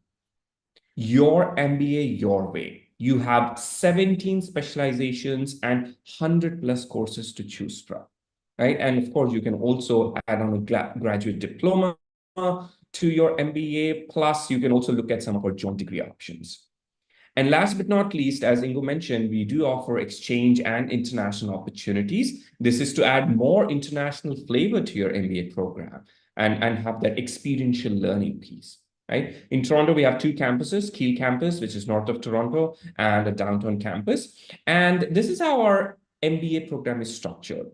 Your MBA, your way. You have 17 specializations and 100+ courses to choose from. Right? And of course, you can also add on a graduate diploma to your MBA, plus you can also look at some of our joint degree options. And last but not least, as Ingo mentioned, we do offer exchange and international opportunities. This is to add more international flavor to your MBA program and have that experiential learning piece. Right? In Toronto, we have 2 campuses, Keele campus, which is north of Toronto, and a downtown campus. And this is how our MBA program is structured.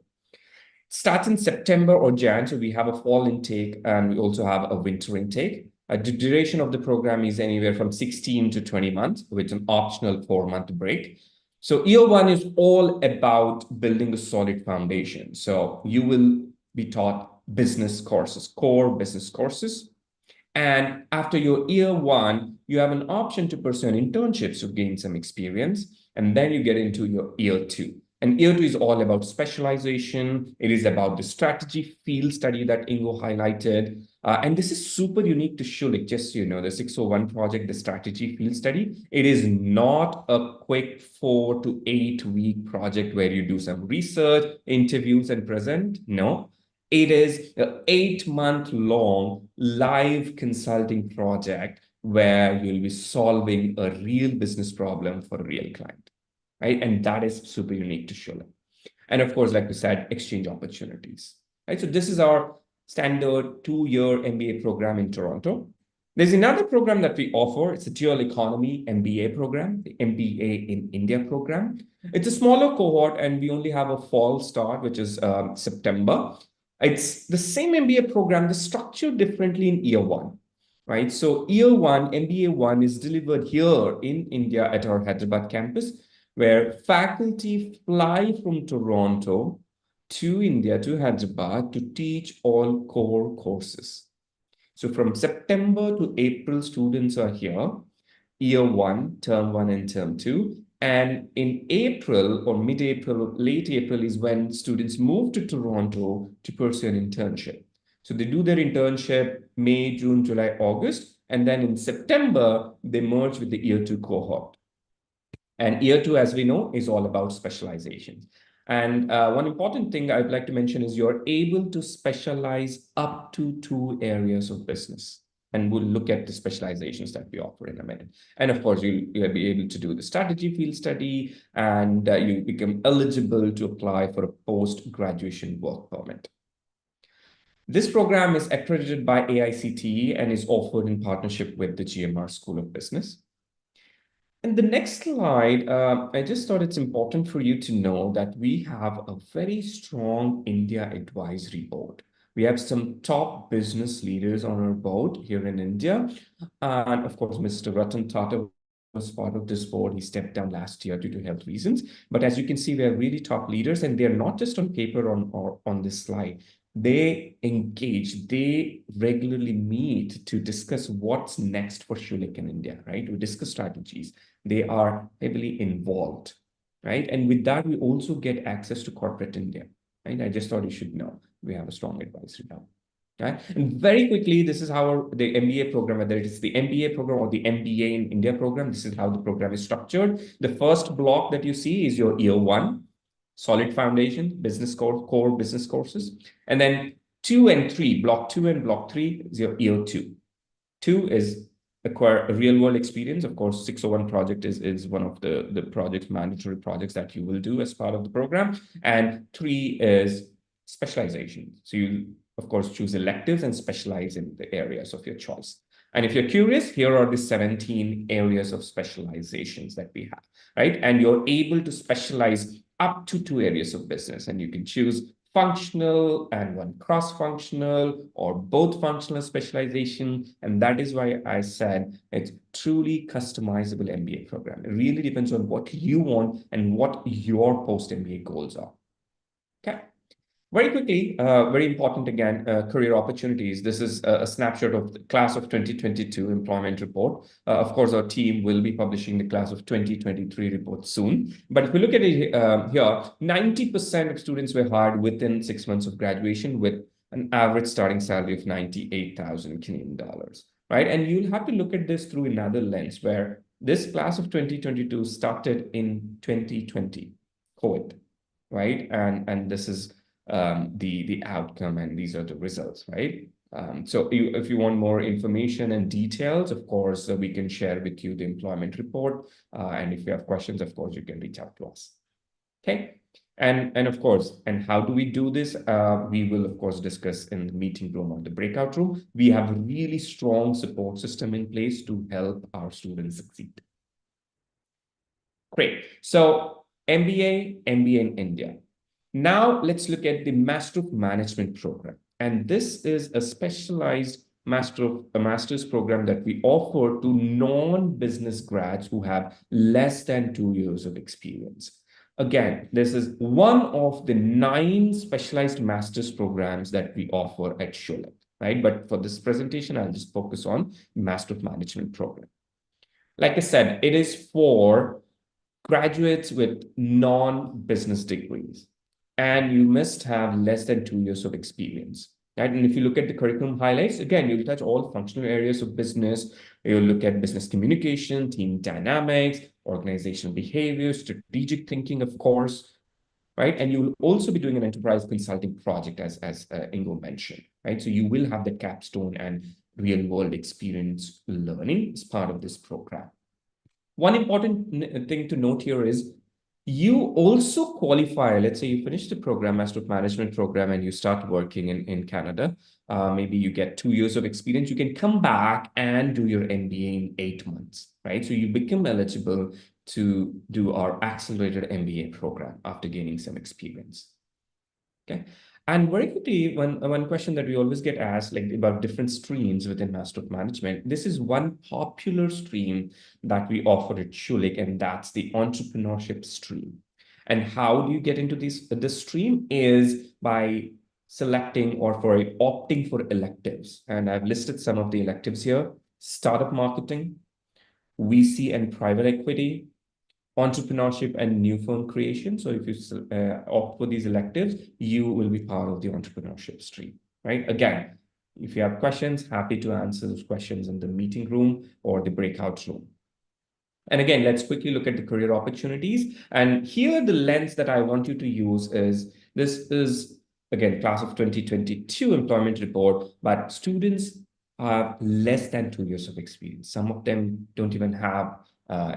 Starts in September or Jan, so we have a fall intake and we also have a winter intake. The duration of the program is anywhere from 16 to 20 months with an optional 4-month break. So year 1 is all about building a solid foundation. So you will be taught business courses, core business courses. And after your year 1, you have an option to pursue an internship to gain some experience. And then you get into your year 2. And year 2 is all about specialization. It is about the strategy field study that Ingo highlighted. And this is super unique to Schulich, just so you know, the 601 project, the strategy field study. It is not a quick 4 to 8 week project where you do some research, interviews, and present. No, it is an 8-month long live consulting project where you'll be solving a real business problem for a real client, right? And that is super unique to Schulich. And of course, like we said, exchange opportunities, right? So this is our standard 2-year MBA program in Toronto. There's another program that we offer. It's a dual economy MBA program, the MBA in India program. It's a smaller cohort, and we only have a fall start, which is September. It's the same MBA program, the structure differently in year one, right? So year one, MBA one is delivered here in India at our Hyderabad campus, where faculty fly from Toronto to India, to Hyderabad, to teach all core courses. So from September to April, students are here, year one, term one, and term two. And in April or mid-April, late April is when students move to Toronto to pursue an internship. So they do their internship May, June, July, August. And then in September, they merge with the year two cohort. And year two, as we know, is all about specialization. And one important thing I'd like to mention is you're able to specialize up to 2 areas of business. And we'll look at the specializations that we offer in a minute. And of course, you'll be able to do the strategy field study, and you become eligible to apply for a post-graduation work permit. This program is accredited by AICTE and is offered in partnership with the GMR School of Business. And the next slide, I just thought it's important for you to know that we have a very strong India advisory board. We have some top business leaders on our board here in India. And of course, Mr. Ratan Tata was part of this board. He stepped down last year due to health reasons. But as you can see, we are really top leaders, and they're not just on paper or on this slide. They engage, they regularly meet to discuss what's next for Schulich in India, right? We discuss strategies. They are heavily involved, right? And with that, we also get access to corporate India, right? I just thought you should know we have a strong advisory now. Right? And very quickly, this is how the MBA program, whether it is the MBA program or the MBA in India program, this is how the program is structured. The first block that you see is your year one, solid foundation, business core business courses. And then 2 and 3, block 2 and block 3 is your year 2. 2 is acquire a real world experience. Of course, 601 project is one of the projects, mandatory projects that you will do as part of the program. And 3 is specialization. So you, of course, choose electives and specialize in the areas of your choice. And if you're curious, here are the 17 areas of specializations that we have, right? And you're able to specialize up to 2 areas of business, and you can choose functional and one cross-functional or both functional specialization. And that is why I said it's truly customizable MBA program. It really depends on what you want and what your post-MBA goals are. Okay. Very quickly, very important again, career opportunities. This is a snapshot of the class of 2022 employment report. Of course, our team will be publishing the class of 2023 report soon. But if we look at it here, 90% of students were hired within 6 months of graduation with an average starting salary of 98,000 Canadian dollars, right? And you'll have to look at this through another lens where this class of 2022 started in 2020, COVID, right? And this is the outcome, and these are the results, right? So if you want more information and details, of course, we can share with you the employment report. And if you have questions, of course, you can reach out to us. Okay. And of course, and how do we do this? We will, of course, discuss in the meeting room or the breakout room. We have a really strong support system in place to help our students succeed. Great. So MBA in India. Now let's look at the Master of Management program. And this is a specialized master's program that we offer to non-business grads who have less than 2 years of experience. Again, this is one of the 9 specialized master's programs that we offer at Schulich, right? But for this presentation, I'll just focus on Master of Management program. Like I said, it is for graduates with non-business degrees, and you must have less than 2 years of experience. Right? And if you look at the curriculum highlights, again, you'll touch all functional areas of business. You'll look at business communication, team dynamics, organizational behavior, strategic thinking, of course, right? And you'll also be doing an enterprise consulting project, as Ingo mentioned, right? So you will have the capstone and real world experience learning as part of this program. One important thing to note here is you also qualify. Let's say you finish the program, Master of Management program, and you start working in Canada. Maybe you get 2 years of experience. You can come back and do your MBA in 8 months, right? So you become eligible to do our accelerated MBA program after gaining some experience. Okay. And very quickly, one question that we always get asked, like about different streams within Master of Management. This is one popular stream that we offer at Schulich, and that's the entrepreneurship stream. And how do you get into this stream is by selecting or for opting for electives. And I've listed some of the electives here: startup marketing, VC and private equity, entrepreneurship and new firm creation. So if you opt for these electives, you will be part of the entrepreneurship stream, right? Again, if you have questions, happy to answer those questions in the meeting room or the breakout room. And again, let's quickly look at the career opportunities. And here, the lens that I want you to use is, this is, again, class of 2022 employment report, but students have less than 2 years of experience. Some of them don't even have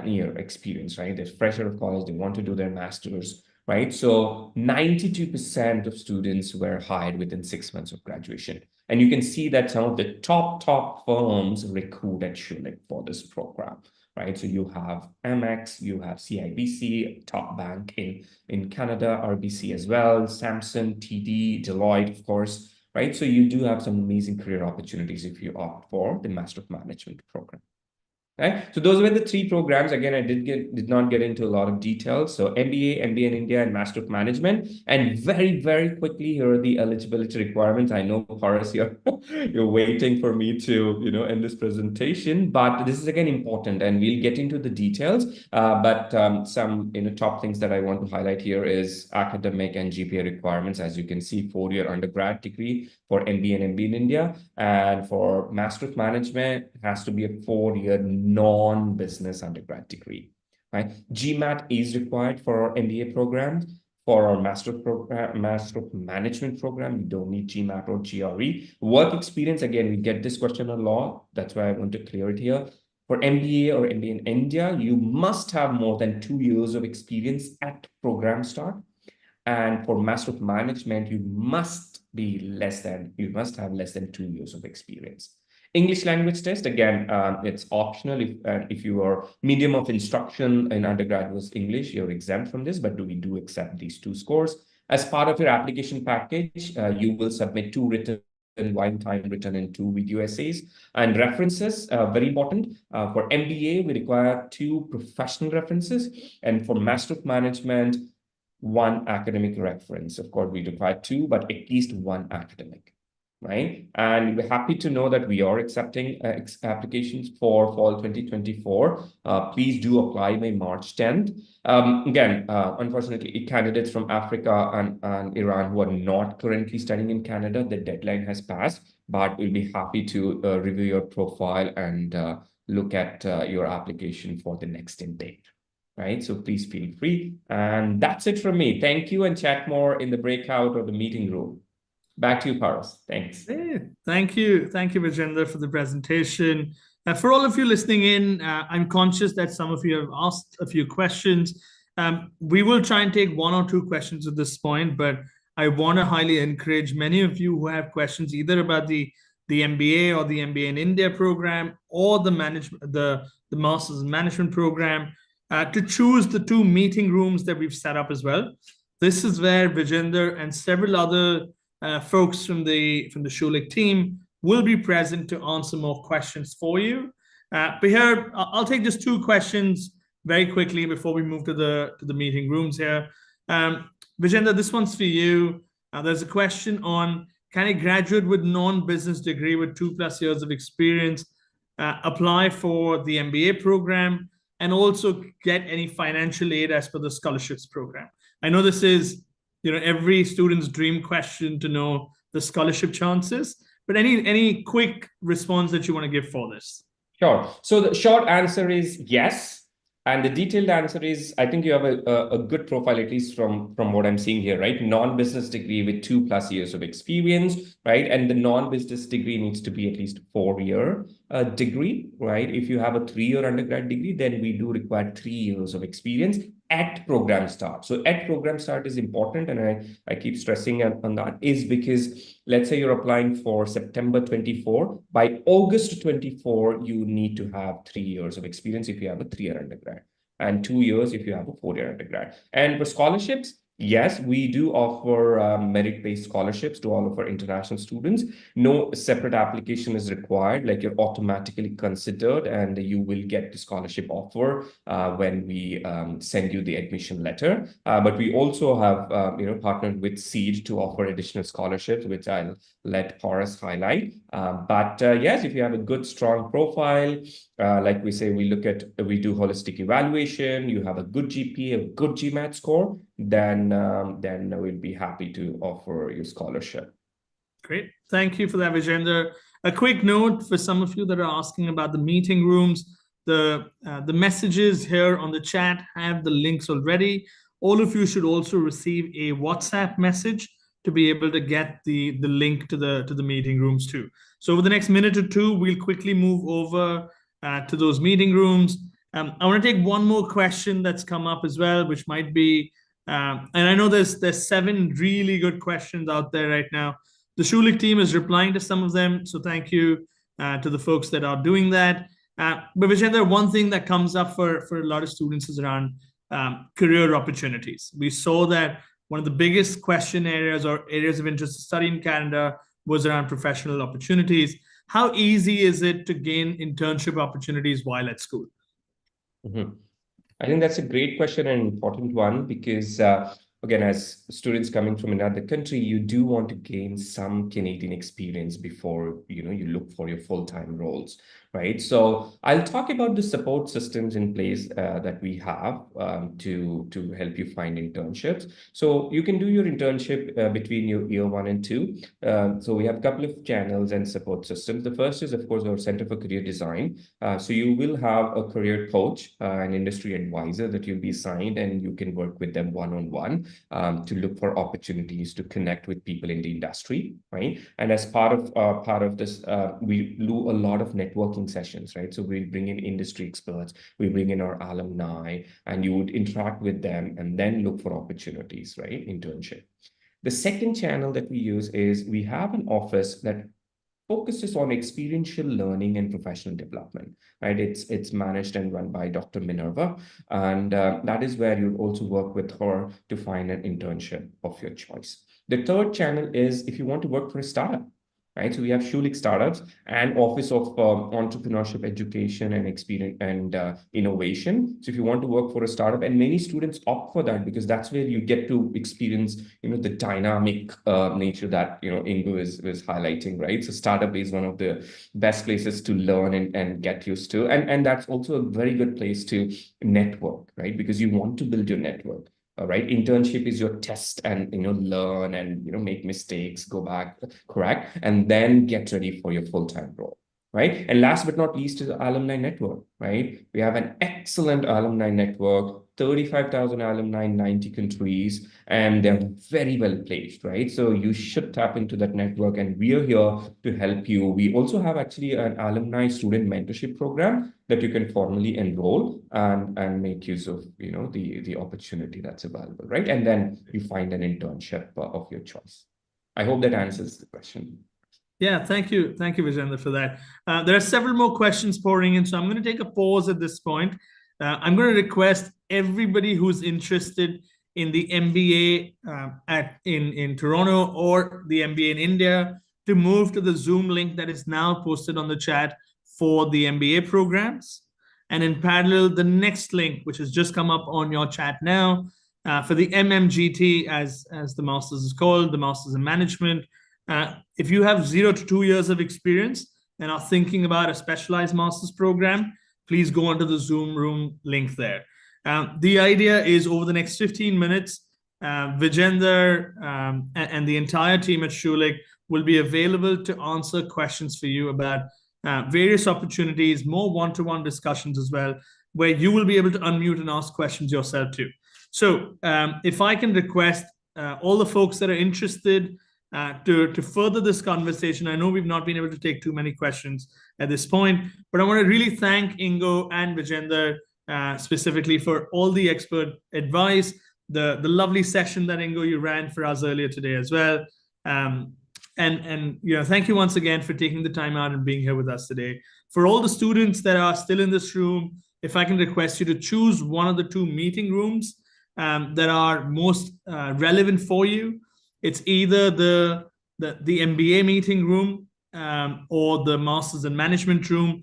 year experience, right? They're fresh out of college, they want to do their master's, right? So 92% of students were hired within 6 months of graduation. And you can see that some of the top firms recruit at Schulich for this program, right? So you have Amex, you have CIBC, top bank in Canada, RBC as well, Samsung, TD, Deloitte, of course, right? So you do have some amazing career opportunities if you opt for the Master of Management program. Right. So those were the 3 programs. Again, I did not get into a lot of details. So MBA in India, and Master of Management. And very, very quickly, here are the eligibility requirements. I know, Horace, you're waiting for me to, end this presentation, but this is again important, and we'll get into the details. But some, top things that I want to highlight here is academic and GPA requirements. As you can see, 4-year undergrad degree for MBA and MBA in India, and for Master of Management, it has to be a 4-year non-business undergrad degree, right? GMAT is required for our MBA program. For our Master of Management program, you don't need GMAT or GRE. Work experience, again, we get this question a lot. That's why I want to clear it here. For MBA or MBA in India, you must have more than 2 years of experience at program start. And for Master of Management, you must have less than 2 years of experience. English language test, again, it's optional. If your medium of instruction in undergrad was English, you're exempt from this, but we do accept these 2 scores. As part of your application package, you will submit 2 written, 1 time written, and 2 video essays. And references, very important. For MBA, we require 2 professional references. And for Master of Management, 1 academic reference. Of course, we require 2, but at least 1 academic, right? And we're happy to know that we are accepting applications for fall 2024. Please do apply by March 10th. Again, unfortunately, candidates from Africa and Iran who are not currently studying in Canada, the deadline has passed, but we'll be happy to review your profile and look at your application for the next intake. Right. So please feel free. And that's it from me. Thank you, and chat more in the breakout or the meeting room. Back to you, Paras. Thanks. Hey, thank you. Thank you, Vijender, for the presentation. For all of you listening in, I'm conscious that some of you have asked a few questions. We will try and take 1 or 2 questions at this point, but I want to highly encourage many of you who have questions either about the MBA or the MBA in India program, or the Masters in Management program, to choose the 2 meeting rooms that we've set up as well. This is where Vijender and several other folks from the Schulich team will be present to answer more questions for you. But here, I'll take just 2 questions very quickly before we move to the meeting rooms here. Vijender, this one's for you. There's a question on, can a graduate with non-business degree with 2+ years of experience apply for the MBA program and also get any financial aid as per the scholarships program? I know this is every student's dream question to know the scholarship chances. But any quick response that you want to give for this? Sure. So the short answer is yes. And the detailed answer is, I think you have a good profile, at least from what I'm seeing here, right? Non-business degree with 2+ years of experience, right? And the non-business degree needs to be at least 4-year degree, right? If you have a 3-year undergrad degree, then we do require 3 years of experience at program start. So at program start is important, and I keep stressing on that, is because let's say you're applying for September 24, by August 24, you need to have 3 years of experience if you have a 3-year undergrad, and 2 years if you have a 4-year undergrad. And for scholarships, yes, we do offer merit-based scholarships to all of our international students. No separate application is required, like you're automatically considered and you will get the scholarship offer when we send you the admission letter. But we also have partnered with Seed to offer additional scholarships, which I'll let Horace highlight. But yes, if you have a good, strong profile, like we say, we do holistic evaluation, you have a good GPA, a good GMAT score, then we'll be happy to offer you scholarship. Great. Thank you for that, Vijender. A quick note for some of you that are asking about the meeting rooms. The messages here on the chat have the links already. All of you should also receive a WhatsApp message to be able to get the link to the meeting rooms too. So over the next minute or two, we'll quickly move over to those meeting rooms. I want to take one more question that's come up as well, which might be, and I know there's 7 really good questions out there right now. The Schulich team is replying to some of them, so thank you to the folks that are doing that. But Vijender, one thing that comes up for a lot of students is around career opportunities. We saw that one of the biggest question areas or areas of interest to study in Canada was around professional opportunities. How easy is it to gain internship opportunities while at school? Mm-hmm. I think that's a great question and important one, because again, as students coming from another country, you do want to gain some Canadian experience before you look for your full-time roles, right? So I'll talk about the support systems in place that we have to help you find internships. So you can do your internship between your year 1 and 2. So we have a couple of channels and support systems. The first is, of course, our Center for Career Design. So you will have a career coach, an industry advisor that you'll be assigned, and you can work with them one-on-one to look for opportunities to connect with people in the industry, right? And as part of this, we do a lot of networking sessions, right? So we bring in industry experts, we bring in our alumni, and you would interact with them and then look for opportunities, right? Internship. The second channel that we use is we have an office that focuses on experiential learning and professional development, right? It's managed and run by Dr. Minerva, and that is where you also work with her to find an internship of your choice. The third channel is if you want to work for a startup, right? So we have Schulich Startups and Office of Entrepreneurship Education and Experience and Innovation. So if you want to work for a startup, and many students opt for that because that's where you get to experience, the dynamic nature that, Ingo is highlighting, right? So startup is one of the best places to learn and get used to. And that's also a very good place to network, right? Because you want to build your network. All right. Internship is your test and, learn and, make mistakes, go back, correct, and then get ready for your full-time role. Right. And last but not least is the alumni network, right? We have an excellent alumni network, 35,000 alumni in 90 countries, and they're very well placed, right? So you should tap into that network, and we are here to help you. We also have actually an alumni student mentorship program that you can formally enroll and make use of, the opportunity that's available, right? And then you find an internship of your choice. I hope that answers the question. Yeah, thank you, Vijender, for that. There are several more questions pouring in, so I'm going to take a pause at this point. I'm going to request everybody who's interested in the MBA in Toronto or the MBA in India to move to the Zoom link that is now posted on the chat for the MBA programs. And in parallel, the next link, which has just come up on your chat now, for the MMGT, as the master's is called, the master's in management. If you have 0 to 2 years of experience and are thinking about a specialized master's program, please go onto the Zoom room link there. The idea is over the next 15 minutes, Vijender and the entire team at Schulich will be available to answer questions for you about various opportunities, more one-to-one discussions as well, where you will be able to unmute and ask questions yourself too. So if I can request all the folks that are interested to further this conversation. I know we've not been able to take too many questions at this point, but I want to really thank Ingo and Vijender specifically for all the expert advice, the lovely session that Ingo you ran for us earlier today as well. And thank you once again for taking the time out and being here with us today. For all the students that are still in this room, if I can request you to choose one of the two meeting rooms that are most relevant for you. It's either the MBA meeting room or the Masters in Management room.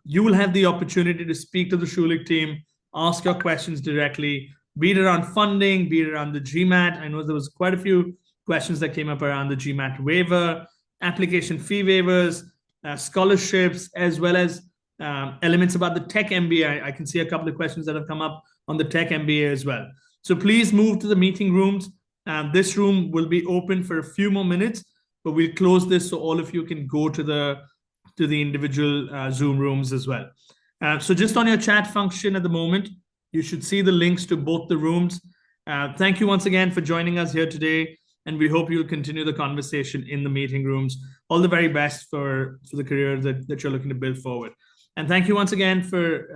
You will have the opportunity to speak to the Schulich team, ask your questions directly, be it around funding, be it around the GMAT. I know there was quite a few questions that came up around the GMAT waiver, application fee waivers, scholarships, as well as elements about the tech MBA. I can see a couple of questions that have come up on the tech MBA as well. So please move to the meeting rooms. This room will be open for a few more minutes, but we'll close this so all of you can go to the individual Zoom rooms as well. So just on your chat function at the moment, you should see the links to both the rooms. Thank you once again for joining us here today, and we hope you'll continue the conversation in the meeting rooms. All the very best for the career that you're looking to build forward. And thank you once again for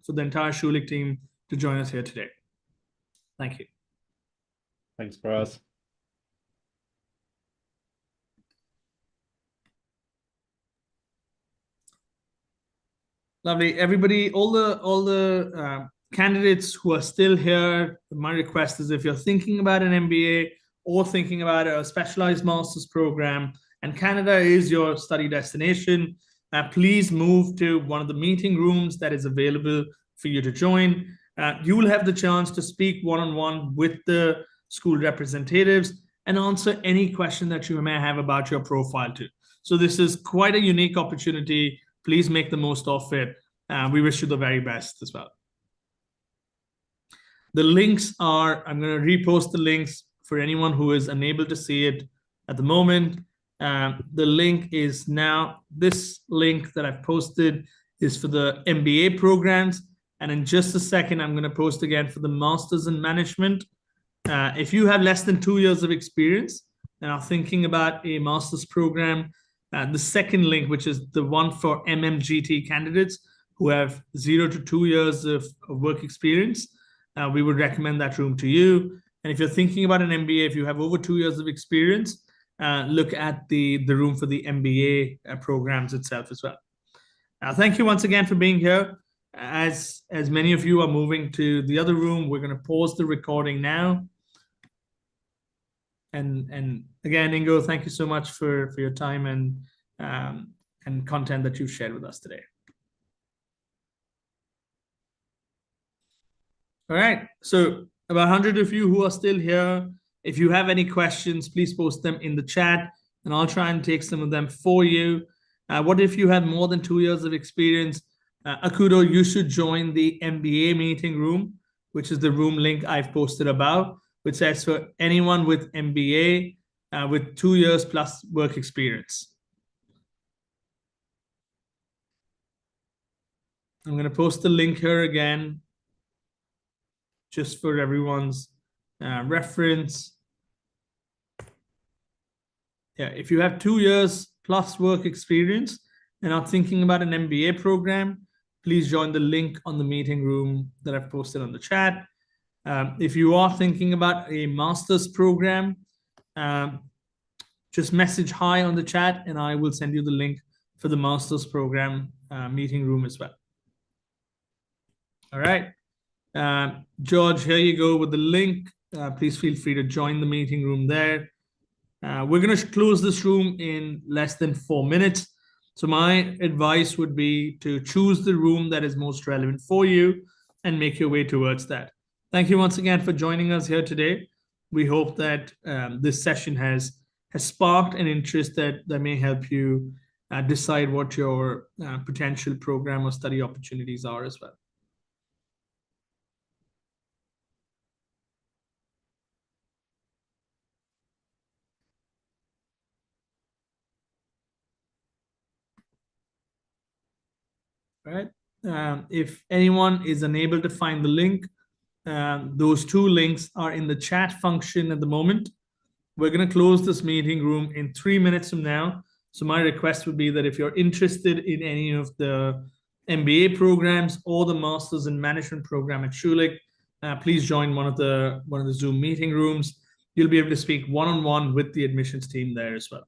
the entire Schulich team to join us here today. Thank you. Thanks, Faraz. Lovely, everybody. All the candidates who are still here, my request is if you're thinking about an MBA or thinking about a specialized master's program, and Canada is your study destination, please move to one of the meeting rooms that is available for you to join. You will have the chance to speak one-on-one with the school representatives and answer any question that you may have about your profile too. So this is quite a unique opportunity. Please make the most of it. We wish you the very best as well. The links are, I'm going to repost the links for anyone who is unable to see it at the moment. The link is now, this link that I've posted is for the MBA programs. And in just a second, I'm going to post again for the Masters in Management. If you have less than 2 years of experience and are thinking about a master's program, the second link, which is the one for MMGT candidates who have 0 to 2 years of work experience, we would recommend that room to you. And if you're thinking about an MBA, if you have over 2 years of experience, look at the room for the MBA programs itself as well. Thank you once again for being here. As many of you are moving to the other room, we're going to pause the recording now. And again, Ingo, thank you so much for your time and content that you've shared with us today. All right, so about 100 of you who are still here, if you have any questions, please post them in the chat, and I'll try and take some of them for you. What if you have more than 2 years of experience? Akudo, you should join the MBA meeting room, which is the room link I've posted above, which says for anyone with MBA with 2 years plus work experience. I'm going to post the link here again, just for everyone's reference. Yeah, if you have 2 years plus work experience and are thinking about an MBA program, please join the link on the meeting room that I've posted on the chat. If you are thinking about a master's program, just message hi on the chat and I will send you the link for the master's program meeting room as well. All right. George, here you go with the link. Please feel free to join the meeting room there. We're going to close this room in less than 4 minutes. So my advice would be to choose the room that is most relevant for you and make your way towards that. Thank you once again for joining us here today. We hope that this session has sparked an interest that may help you decide what your potential program or study opportunities are as well. right? If anyone is unable to find the link, those two links are in the chat function at the moment. We're going to close this meeting room in 3 minutes from now. So my request would be that if you're interested in any of the MBA programs or the Masters in Management program at Schulich, please join one of the Zoom meeting rooms. You'll be able to speak one-on-one with the admissions team there as well.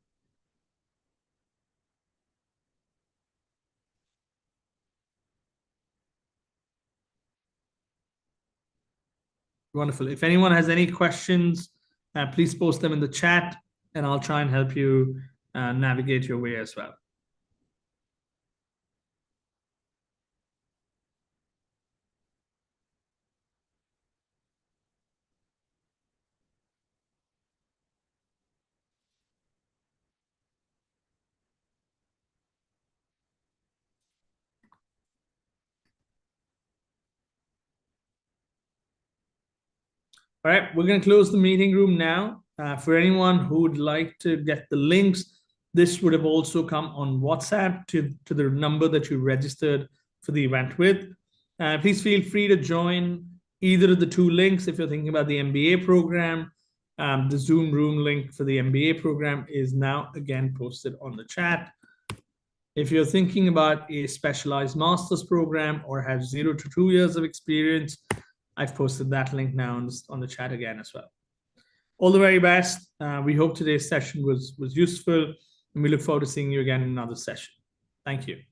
Wonderful. If anyone has any questions, please post them in the chat, and I'll try and help you navigate your way as well. All right, we're going to close the meeting room now. For anyone who would like to get the links, this would have also come on WhatsApp to the number that you registered for the event with. Please feel free to join either of the two links if you're thinking about the MBA program. The Zoom room link for the MBA program is now again posted on the chat. If you're thinking about a specialized master's program or have 0 to 2 years of experience, I've posted that link now on the chat again as well. All the very best. We hope today's session was useful, and we look forward to seeing you again in another session. Thank you.